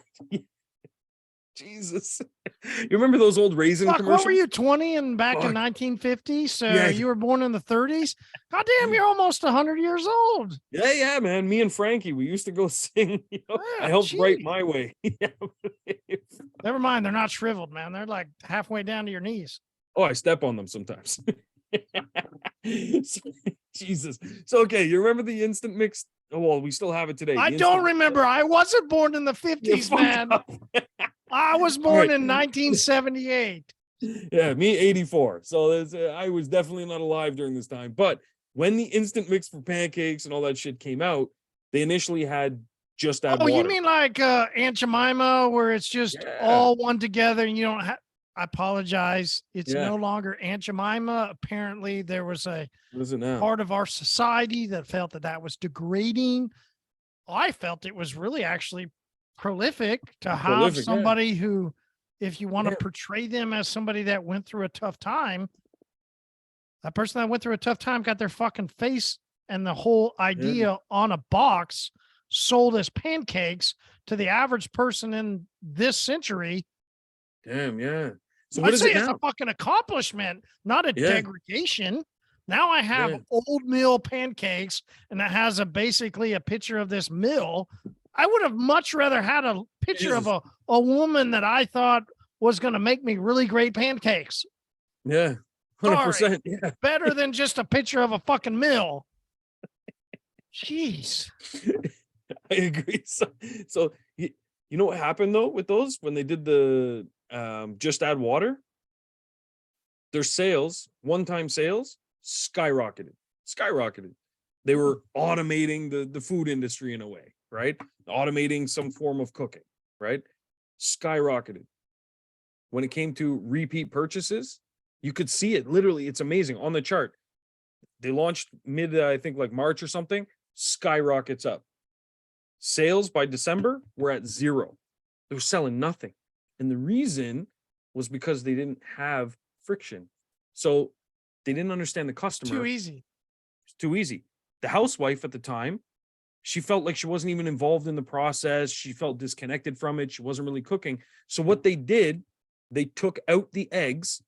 Jesus. You remember those old raisin Fuck, commercials? what were you, 20 and back in Fuck. 1950? So Yeah. you were born in the 30s? God damn, you're almost 100 years old. Yeah, man. Me and Frankie, we used to go sing. You know, Yeah, I helped write gee. my way. Never mind, they're not shriveled, man. They're like halfway down to your knees. Oh, I step on them sometimes. Jesus. So, okay, you remember the instant mix? Oh, well, we still have it today. I The don't instant- remember. I wasn't born in the Yeah, 50s, fuck man. up. I was All born right. in 1978. Yeah, me 84. So I was definitely not alive during this time. But when the instant mix for pancakes and all that shit came out, they initially had just add Oh, water. you mean like Aunt Jemima, where it's just Yeah. all one together and you don't have. I apologize. It's Yeah. no longer Aunt Jemima. Apparently, there was a What is it now? part of our society that felt that that was degrading. I felt it was really actually prolific to have Prolific, yeah. somebody who, if you want to Yeah. portray them as somebody that went through a tough time, that person that went through a tough time got their fucking face and the whole idea on a box sold as pancakes to the average person in this century. Damn, yeah. So I'd what is say it it's now? a fucking accomplishment, not a Yeah. degradation. Now I have Yeah. old meal pancakes, and it has basically a picture of this mill. I would have much rather had a picture of a woman that I thought was going to make me really great pancakes. Yeah. 100%. Yeah. Better than just a picture of a fucking mill. Jeez. I agree. So you know what happened though with those when they did the just add water? Their sales, one-time sales, skyrocketed. They were automating the food industry in a way, right? Automating some form of cooking, right? Skyrocketed. when it came to repeat purchases, you could see it literally. It's amazing on the chart. They launched mid, I think like March or something, skyrockets up. Sales by December were at 0. They were selling nothing. And the reason was because they didn't have friction. So they didn't understand the customer. Too easy. It's too easy. The housewife at the time, she felt like she wasn't even involved in the process. She felt disconnected from it. She wasn't really cooking. So what they did, they took out the eggs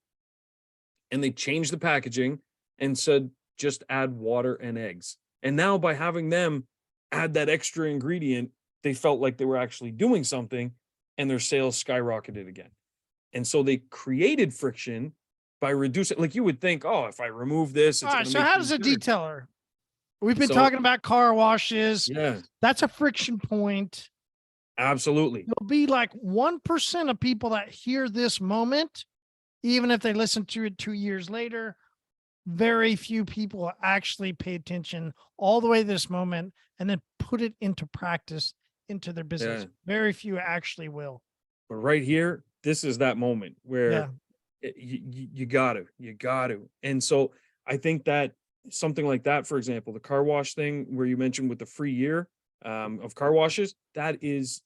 and they changed the packaging and said, just add water and eggs. And now by having them add that extra ingredient, they felt like they were actually doing something, and their sales skyrocketed again. And so they created friction by reducing, like you would think, oh, if I remove this, All right. So how does a detailer? We've been So- talking about car washes. Yeah, That's a friction point. absolutely. There'll be like 1% of people that hear this moment, even if they listen to it 2 years later. Very few people actually pay attention all the way to this moment and then put it into practice into their business. Yeah. Very few actually will. But right here, this is that moment where Yeah. you got to. And so I think that something like that, for example, the car wash thing where you mentioned with the free year of car washes, that is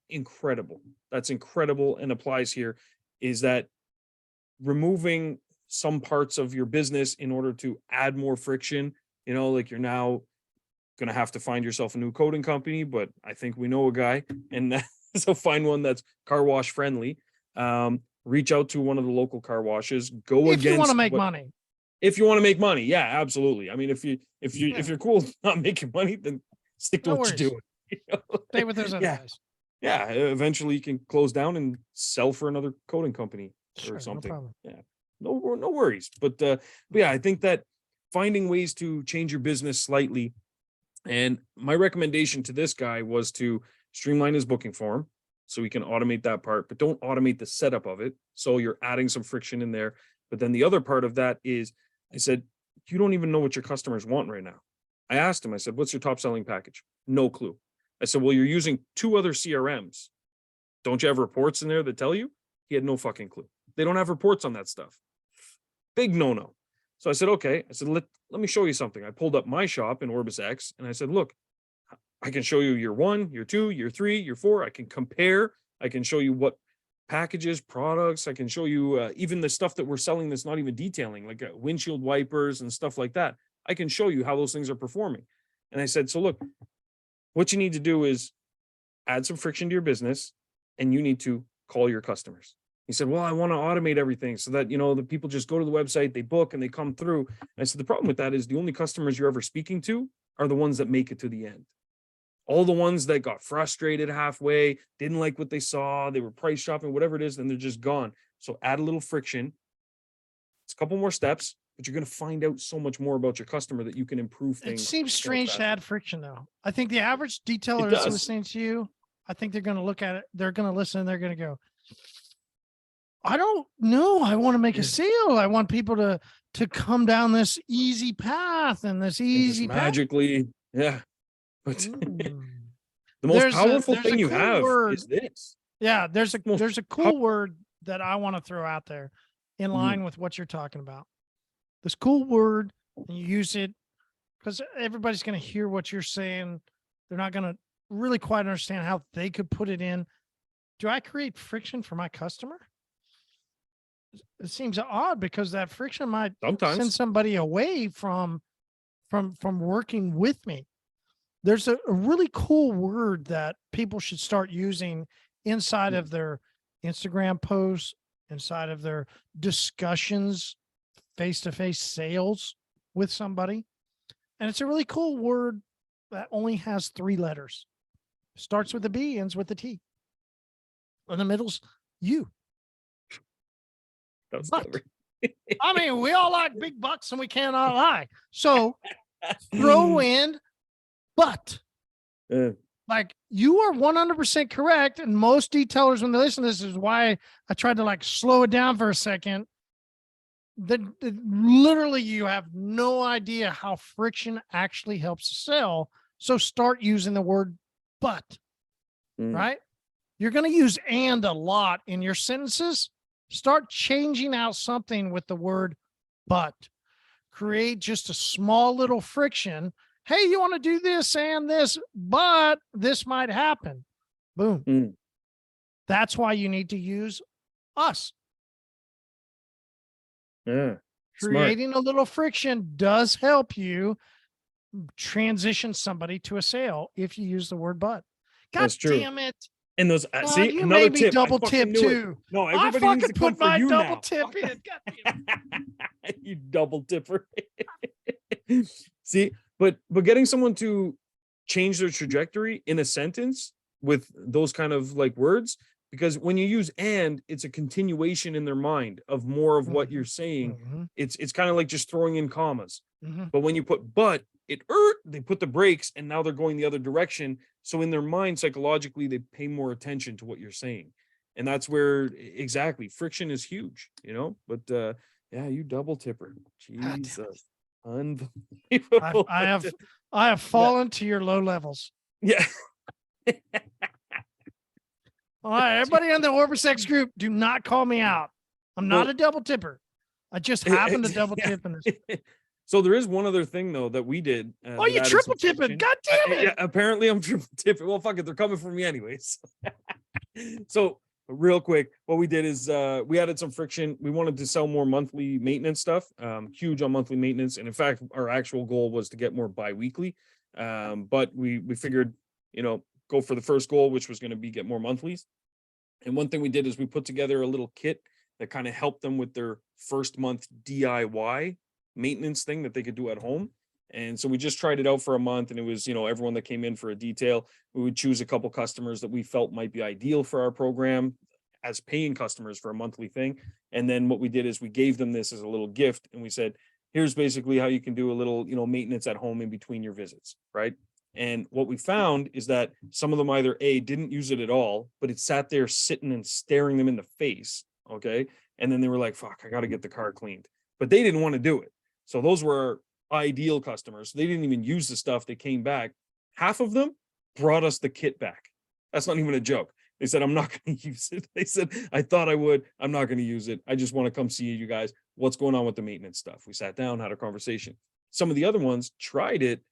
incredible. That's incredible and applies here, is that removing some parts of your business in order to add more friction, like you're now going to have to find yourself a new coating company, but I think we know a guy, and so find one that's car wash friendly. Reach out to one of the local car washes, go If against you want to make money. If you want to make money. Yeah, absolutely. I mean, if you're cool with not making money, then stick to No what you're worries. doing. Stay with those other Yeah. guys. Yeah, eventually you can close down and sell for another coating company Sure, or something. no problem. Yeah, no worries. But yeah, I think that finding ways to change your business slightly. And my recommendation to this guy was to streamline his booking form so we can automate that part, but don't automate the setup of it. So you're adding some friction in there. But then the other part of that is, I said, you don't even know what your customers want right now. I asked him, I said, what's your top selling package? No clue. I said, well, you're using 2 other CRMs. Don't you have reports in there that tell you? He had no fucking clue. They don't have reports on that stuff. Big no-no. So I said, okay. I said, let me show you something. I pulled up my shop in OrbisX and I said, look, I can show you year 1, year 2, year 3, year 4. I can compare. I can show you what packages, products. I can show you even the stuff that we're selling that's not even detailing, like windshield wipers and stuff like that. I can show you how those things are performing. And I said, so look, what you need to do is add some friction to your business and you need to call your customers. He said, well, I want to automate everything so that, the people just go to the website, they book and they come through. And I said, the problem with that is the only customers you're ever speaking to are the ones that make it to the end. All the ones that got frustrated halfway, didn't like what they saw, they were price shopping, whatever it is, then they're just gone. So add a little friction. It's a couple more steps, but you're going to find out so much more about your customer that you can improve It things. seems strange to add friction, though. I think the average detailer It that's does. listening to you, I think they're going to look at it. They're going to listen. And they're going to go, I don't know. I want to make a sale. I want people to come down this easy path and this easy path. Magically. Yeah. But Mm. the most There's a- powerful there's a thing you cool have word. is this. Yeah, there's a Most cool word that I want to throw out there in line with what you're talking about. This cool word, and you use it because everybody's going to hear what you're saying. They're not going to really quite understand how they could put it in. Do I create friction for my customer? It seems odd because that friction might Sometimes. send somebody away from working with me. There's a really cool word that people should start using inside of their Instagram posts, inside of their discussions, face-to-face sales with somebody. And it's a really cool word that only has 3 letters. Starts with a B, ends with a T. In the middle's you. That's But- clever. I mean, we all like big bucks and we cannot lie. So throw in but. Uh, Like, you are 100% correct. And most detailers, when they listen to this, is why I tried to slow it down for a second. That literally you have no idea how friction actually helps sell. So start using the word but, Mm. right? You're going to use and a lot in your sentences. Start changing out something with the word but. Create just a small little friction. Hey, you want to do this and this, but this might happen. Boom. Mm. That's why you need to use us. Yeah. Creating a little friction does help you transition somebody to a sale if you use the word but. God That's true. damn it. And those God, see you another made me tip. double tip too. No, I everybody needs fucking to come put for my you double now. tip in. God damn it. You double tipper. See, but getting someone to change their trajectory in a sentence with those kind of like words, because when you use and, it's a continuation in their mind of more of what you're saying. Mhm. It's kind of like just throwing in commas. Mhm. But when you put but, they put the brakes and now they're going the other direction. So in their mind, psychologically, they pay more attention to what you're saying. And that's where exactly friction is huge, you know, but yeah, you double tipper. God Jesus. damn it. Unbelievable. I have fallen to your low levels. Yeah. All right, everybody in the OrbisX group, do not call me out. I'm not a double tipper. I just happen to double tip in this. So there is one other thing though that we did. Oh, you triple tipping. God damn it. Yeah, apparently I'm triple tipping. Well, fuck it. They're coming for me anyways. So real quick, what we did is we added some friction. We wanted to sell more monthly maintenance stuff, huge on monthly maintenance. And in fact, our actual goal was to get more bi-weekly. But we figured, you know, go for the first goal, which was going to be get more monthlies. And one thing we did is we put together a little kit that kind of helped them with their first month DIY maintenance thing that they could do at home. And so we just tried it out for a month, and it was, you know, everyone that came in for a detail, we would choose a couple customers that we felt might be ideal for our program as paying customers for a monthly thing. And then what we did is we gave them this as a little gift, and we said, here's basically how you can do a little, you know, maintenance at home in between your visits, right? And what we found is that some of them either A, didn't use it at all, but it sat there sitting and staring them in the face. Okay. And then they were like, fuck, I got to get the car cleaned. But they didn't want to do it. So those were our ideal customers. They didn't even use the stuff. They came back. Half of them brought us the kit back. That's not even a joke. They said, I'm not going to use it. They said, I thought I would. I'm not going to use it. I just want to come see you guys. What's going on with the maintenance stuff? We sat down, had a conversation. Some of the other ones tried it,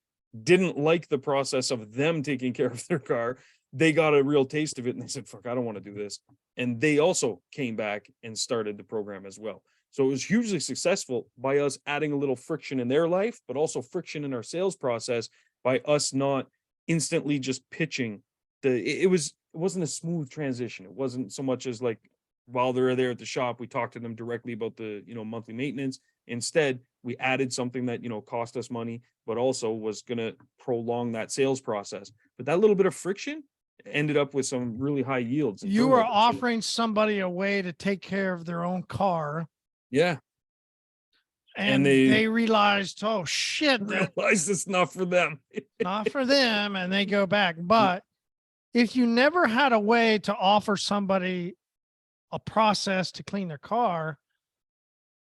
didn't like the process of them taking care of their car. They got a real taste of it and they said, fuck, I don't want to do this. And they also came back and started the program as well. So it was hugely successful by us adding a little friction in their life, but also friction in our sales process by us not instantly just pitching it wasn't a smooth transition. It wasn't so much as like, while they're there at the shop, we talked to them directly about the, you know, monthly maintenance. Instead, we added something that, you know, cost us money, but also was going to prolong that sales process. But that little bit of friction ended up with some really high yields. You are offering somebody a way to take care of their own car. Yeah. And they realized, oh shit, realized it's not for them. Not for them. And they go back. But if you never had a way to offer somebody a process to clean their car,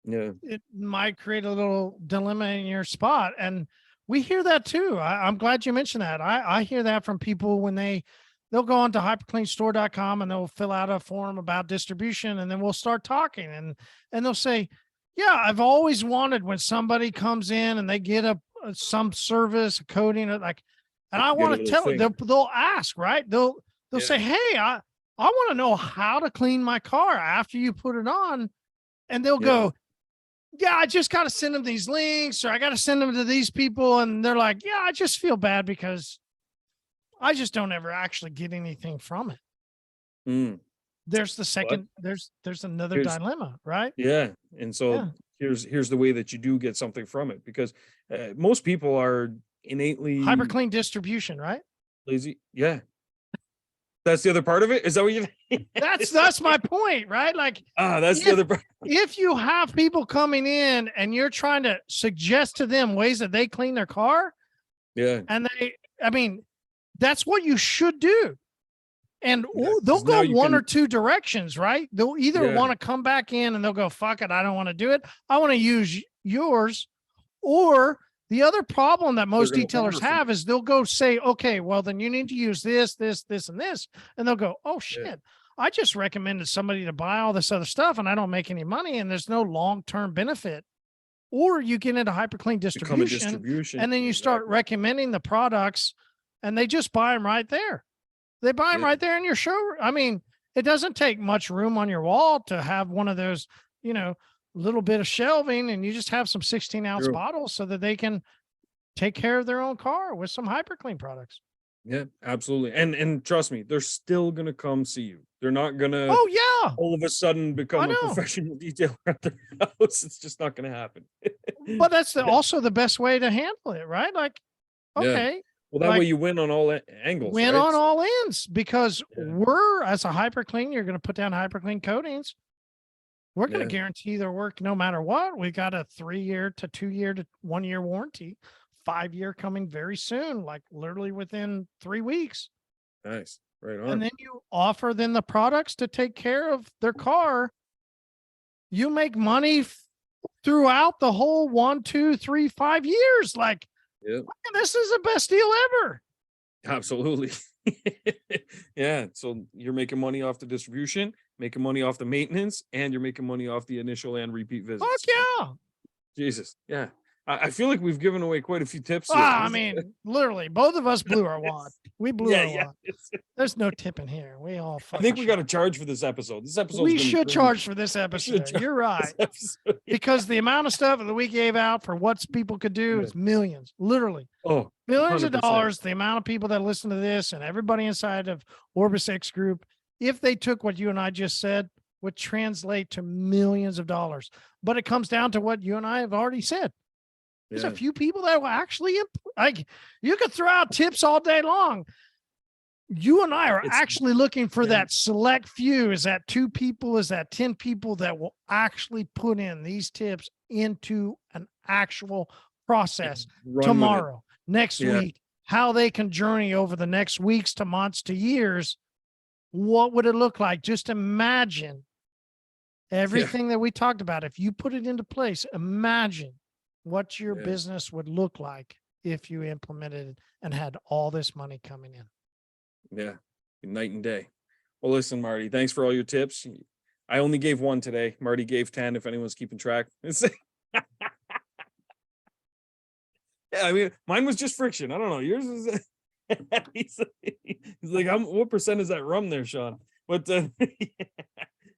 yeah, it might create a little dilemma in your spot. And we hear that too. I'm glad you mentioned that. I hear that from people when they'll go onto hypercleanstore.com and they'll fill out a form about distribution, and then we'll start talking and they'll say, yeah, I've always wanted when somebody comes in and they get some service, a coating, like, and I want to tell them, they'll ask, right? They'll say, hey, I want to know how to clean my car after you put it on. And they'll go, yeah, I just got to send them these links, or I got to send them to these people. And they're like, yeah, I just feel bad because I just don't ever actually get anything from it. Mm. There's the second, there's another dilemma, right? Yeah. And so here's the way that you do get something from it, because most people are innately hyperclean distribution, right? Lazy. Yeah. That's the other part of it. Is that what you think? That's my point, right? Like, that's the other part. If you have people coming in and you're trying to suggest to them ways that they clean their car, and that's what you should do. And they'll go one or two directions, right? They'll either want to come back in and they'll go, fuck it, I don't want to do it. I want to use yours. Or the other problem that most detailers have is they'll go say, okay, well, then you need to use this, this, this, and this. And they'll go, oh shit, I just recommended somebody to buy all this other stuff and I don't make any money and there's no long-term benefit. Or you get into hyperclean Become a distribution distribution. and then you start recommending the products and they just buy them right there. They buy them right there in your show. I mean, it doesn't take much room on your wall to have one of those, you know, little bit of shelving, and you just have some 16-ounce bottles so that they can take care of their own car with some hyperclean products. Yeah, absolutely. And trust me, they're still gonna come see you. They're not gonna all of a sudden become a professional detailer at their house. It's just not gonna happen. But that's also the best way to handle it, right? Like, okay. Well, that way you win on all angles. Win on all ends, because we're, as a hyperclean, you're going to put down hyperclean coatings. We're going to guarantee their work no matter what. We got a 3-year to 2-year to 1-year warranty, 5-year coming very soon, like literally within 3 weeks. Nice. Right on. And then you offer them the products to take care of their car. You make money throughout the whole 1, 2, 3, 5 years. Like, this is the best deal ever. Absolutely. Yeah. So you're making money off the distribution, making money off the maintenance, and you're making money off the initial and repeat visits. Fuck yeah. Jesus. Yeah. I feel like we've given away quite a few tips. I mean, literally, both of us blew our wad. We blew our wad. There's no tipping here. We all. I think we got to charge for this episode. This episode. We should charge for this episode. You're right. Because the amount of stuff that we gave out for what people could do is millions, literally. Oh, millions 100%. Of dollars. The amount of people that listen to this and everybody inside of OrbisX Group, if they took what you and I just said, would translate to millions of dollars. But it comes down to what you and I have already said. There's a few people that will actually, like, you could throw out tips all day long. You and I are actually looking for that select few. Is that 2 people? Is that 10 people that will actually put in these tips into an actual process tomorrow, next week, how they can journey over the next weeks to months to years? What would it look like? Just imagine everything that we talked about. If you put it into place, imagine what your business would look like if you implemented it and had all this money coming in. Yeah, night and day. Well, listen, Marty, thanks for all your tips. I only gave 1 today. Marty gave 10, if anyone's keeping track. Yeah, I mean, mine was just friction. I don't know. Yours is he's like, what percent is that rum there, Shawn? But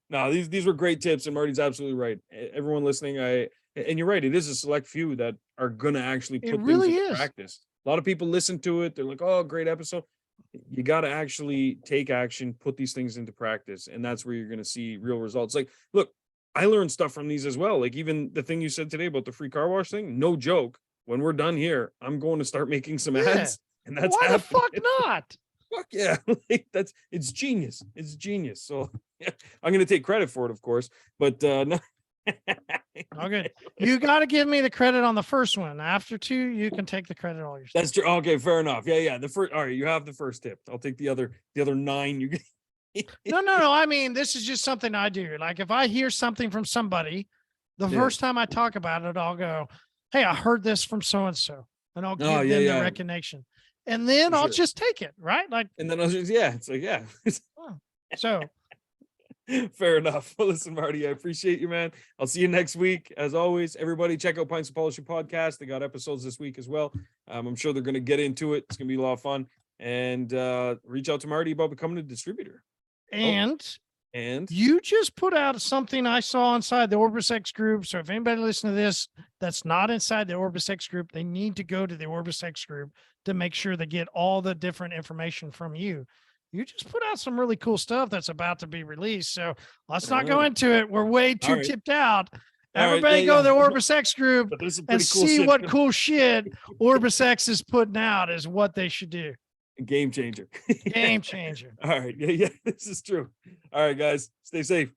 no, these were great tips, and Marty's absolutely right. Everyone listening, and you're right, it is a select few that are gonna actually put things into practice. A lot of people listen to it, they're like, oh, great episode. You got to actually take action, put these things into practice, and that's where you're going to see real results. Like, look, I learned stuff from these as well. Like, even the thing you said today about the free car wash thing, no joke. When we're done here, I'm going to start making some ads, and that's why the fuck not? Fuck yeah. Like, it's genius. It's genius. So yeah, I'm going to take credit for it, of course, but no. Okay, you got to give me the credit on the first one. After 2, you can take the credit all yourself. That's true. Okay, fair enough. Yeah. The first, all right, you have the first tip. I'll take the other 9 you get. No. I mean, this is just something I do. Like, if I hear something from somebody, the first time I talk about it, I'll go, hey, I heard this from so-and-so, and I'll give them the recognition. And then I'll just take it, right? Like, and then I'll just, it's like, so fair enough. Well, listen, Marty, I appreciate you, man. I'll see you next week. As always, everybody check out Pints of Polishing Podcast. They got episodes this week as well. I'm sure they're going to get into it. It's going to be a lot of fun. And reach out to Marty about becoming a distributor. And you just put out something I saw inside the OrbisX group. So if anybody listening to this that's not inside the OrbisX group, they need to go to the OrbisX group to make sure they get all the different information from you. You just put out some really cool stuff that's about to be released. So let's not go into it. We're way too tipped out. Everybody go to the OrbisX group and see what cool shit OrbisX is putting out is what they should do. Game changer. Game changer. All right. Yeah, this is true. All right, guys, stay safe.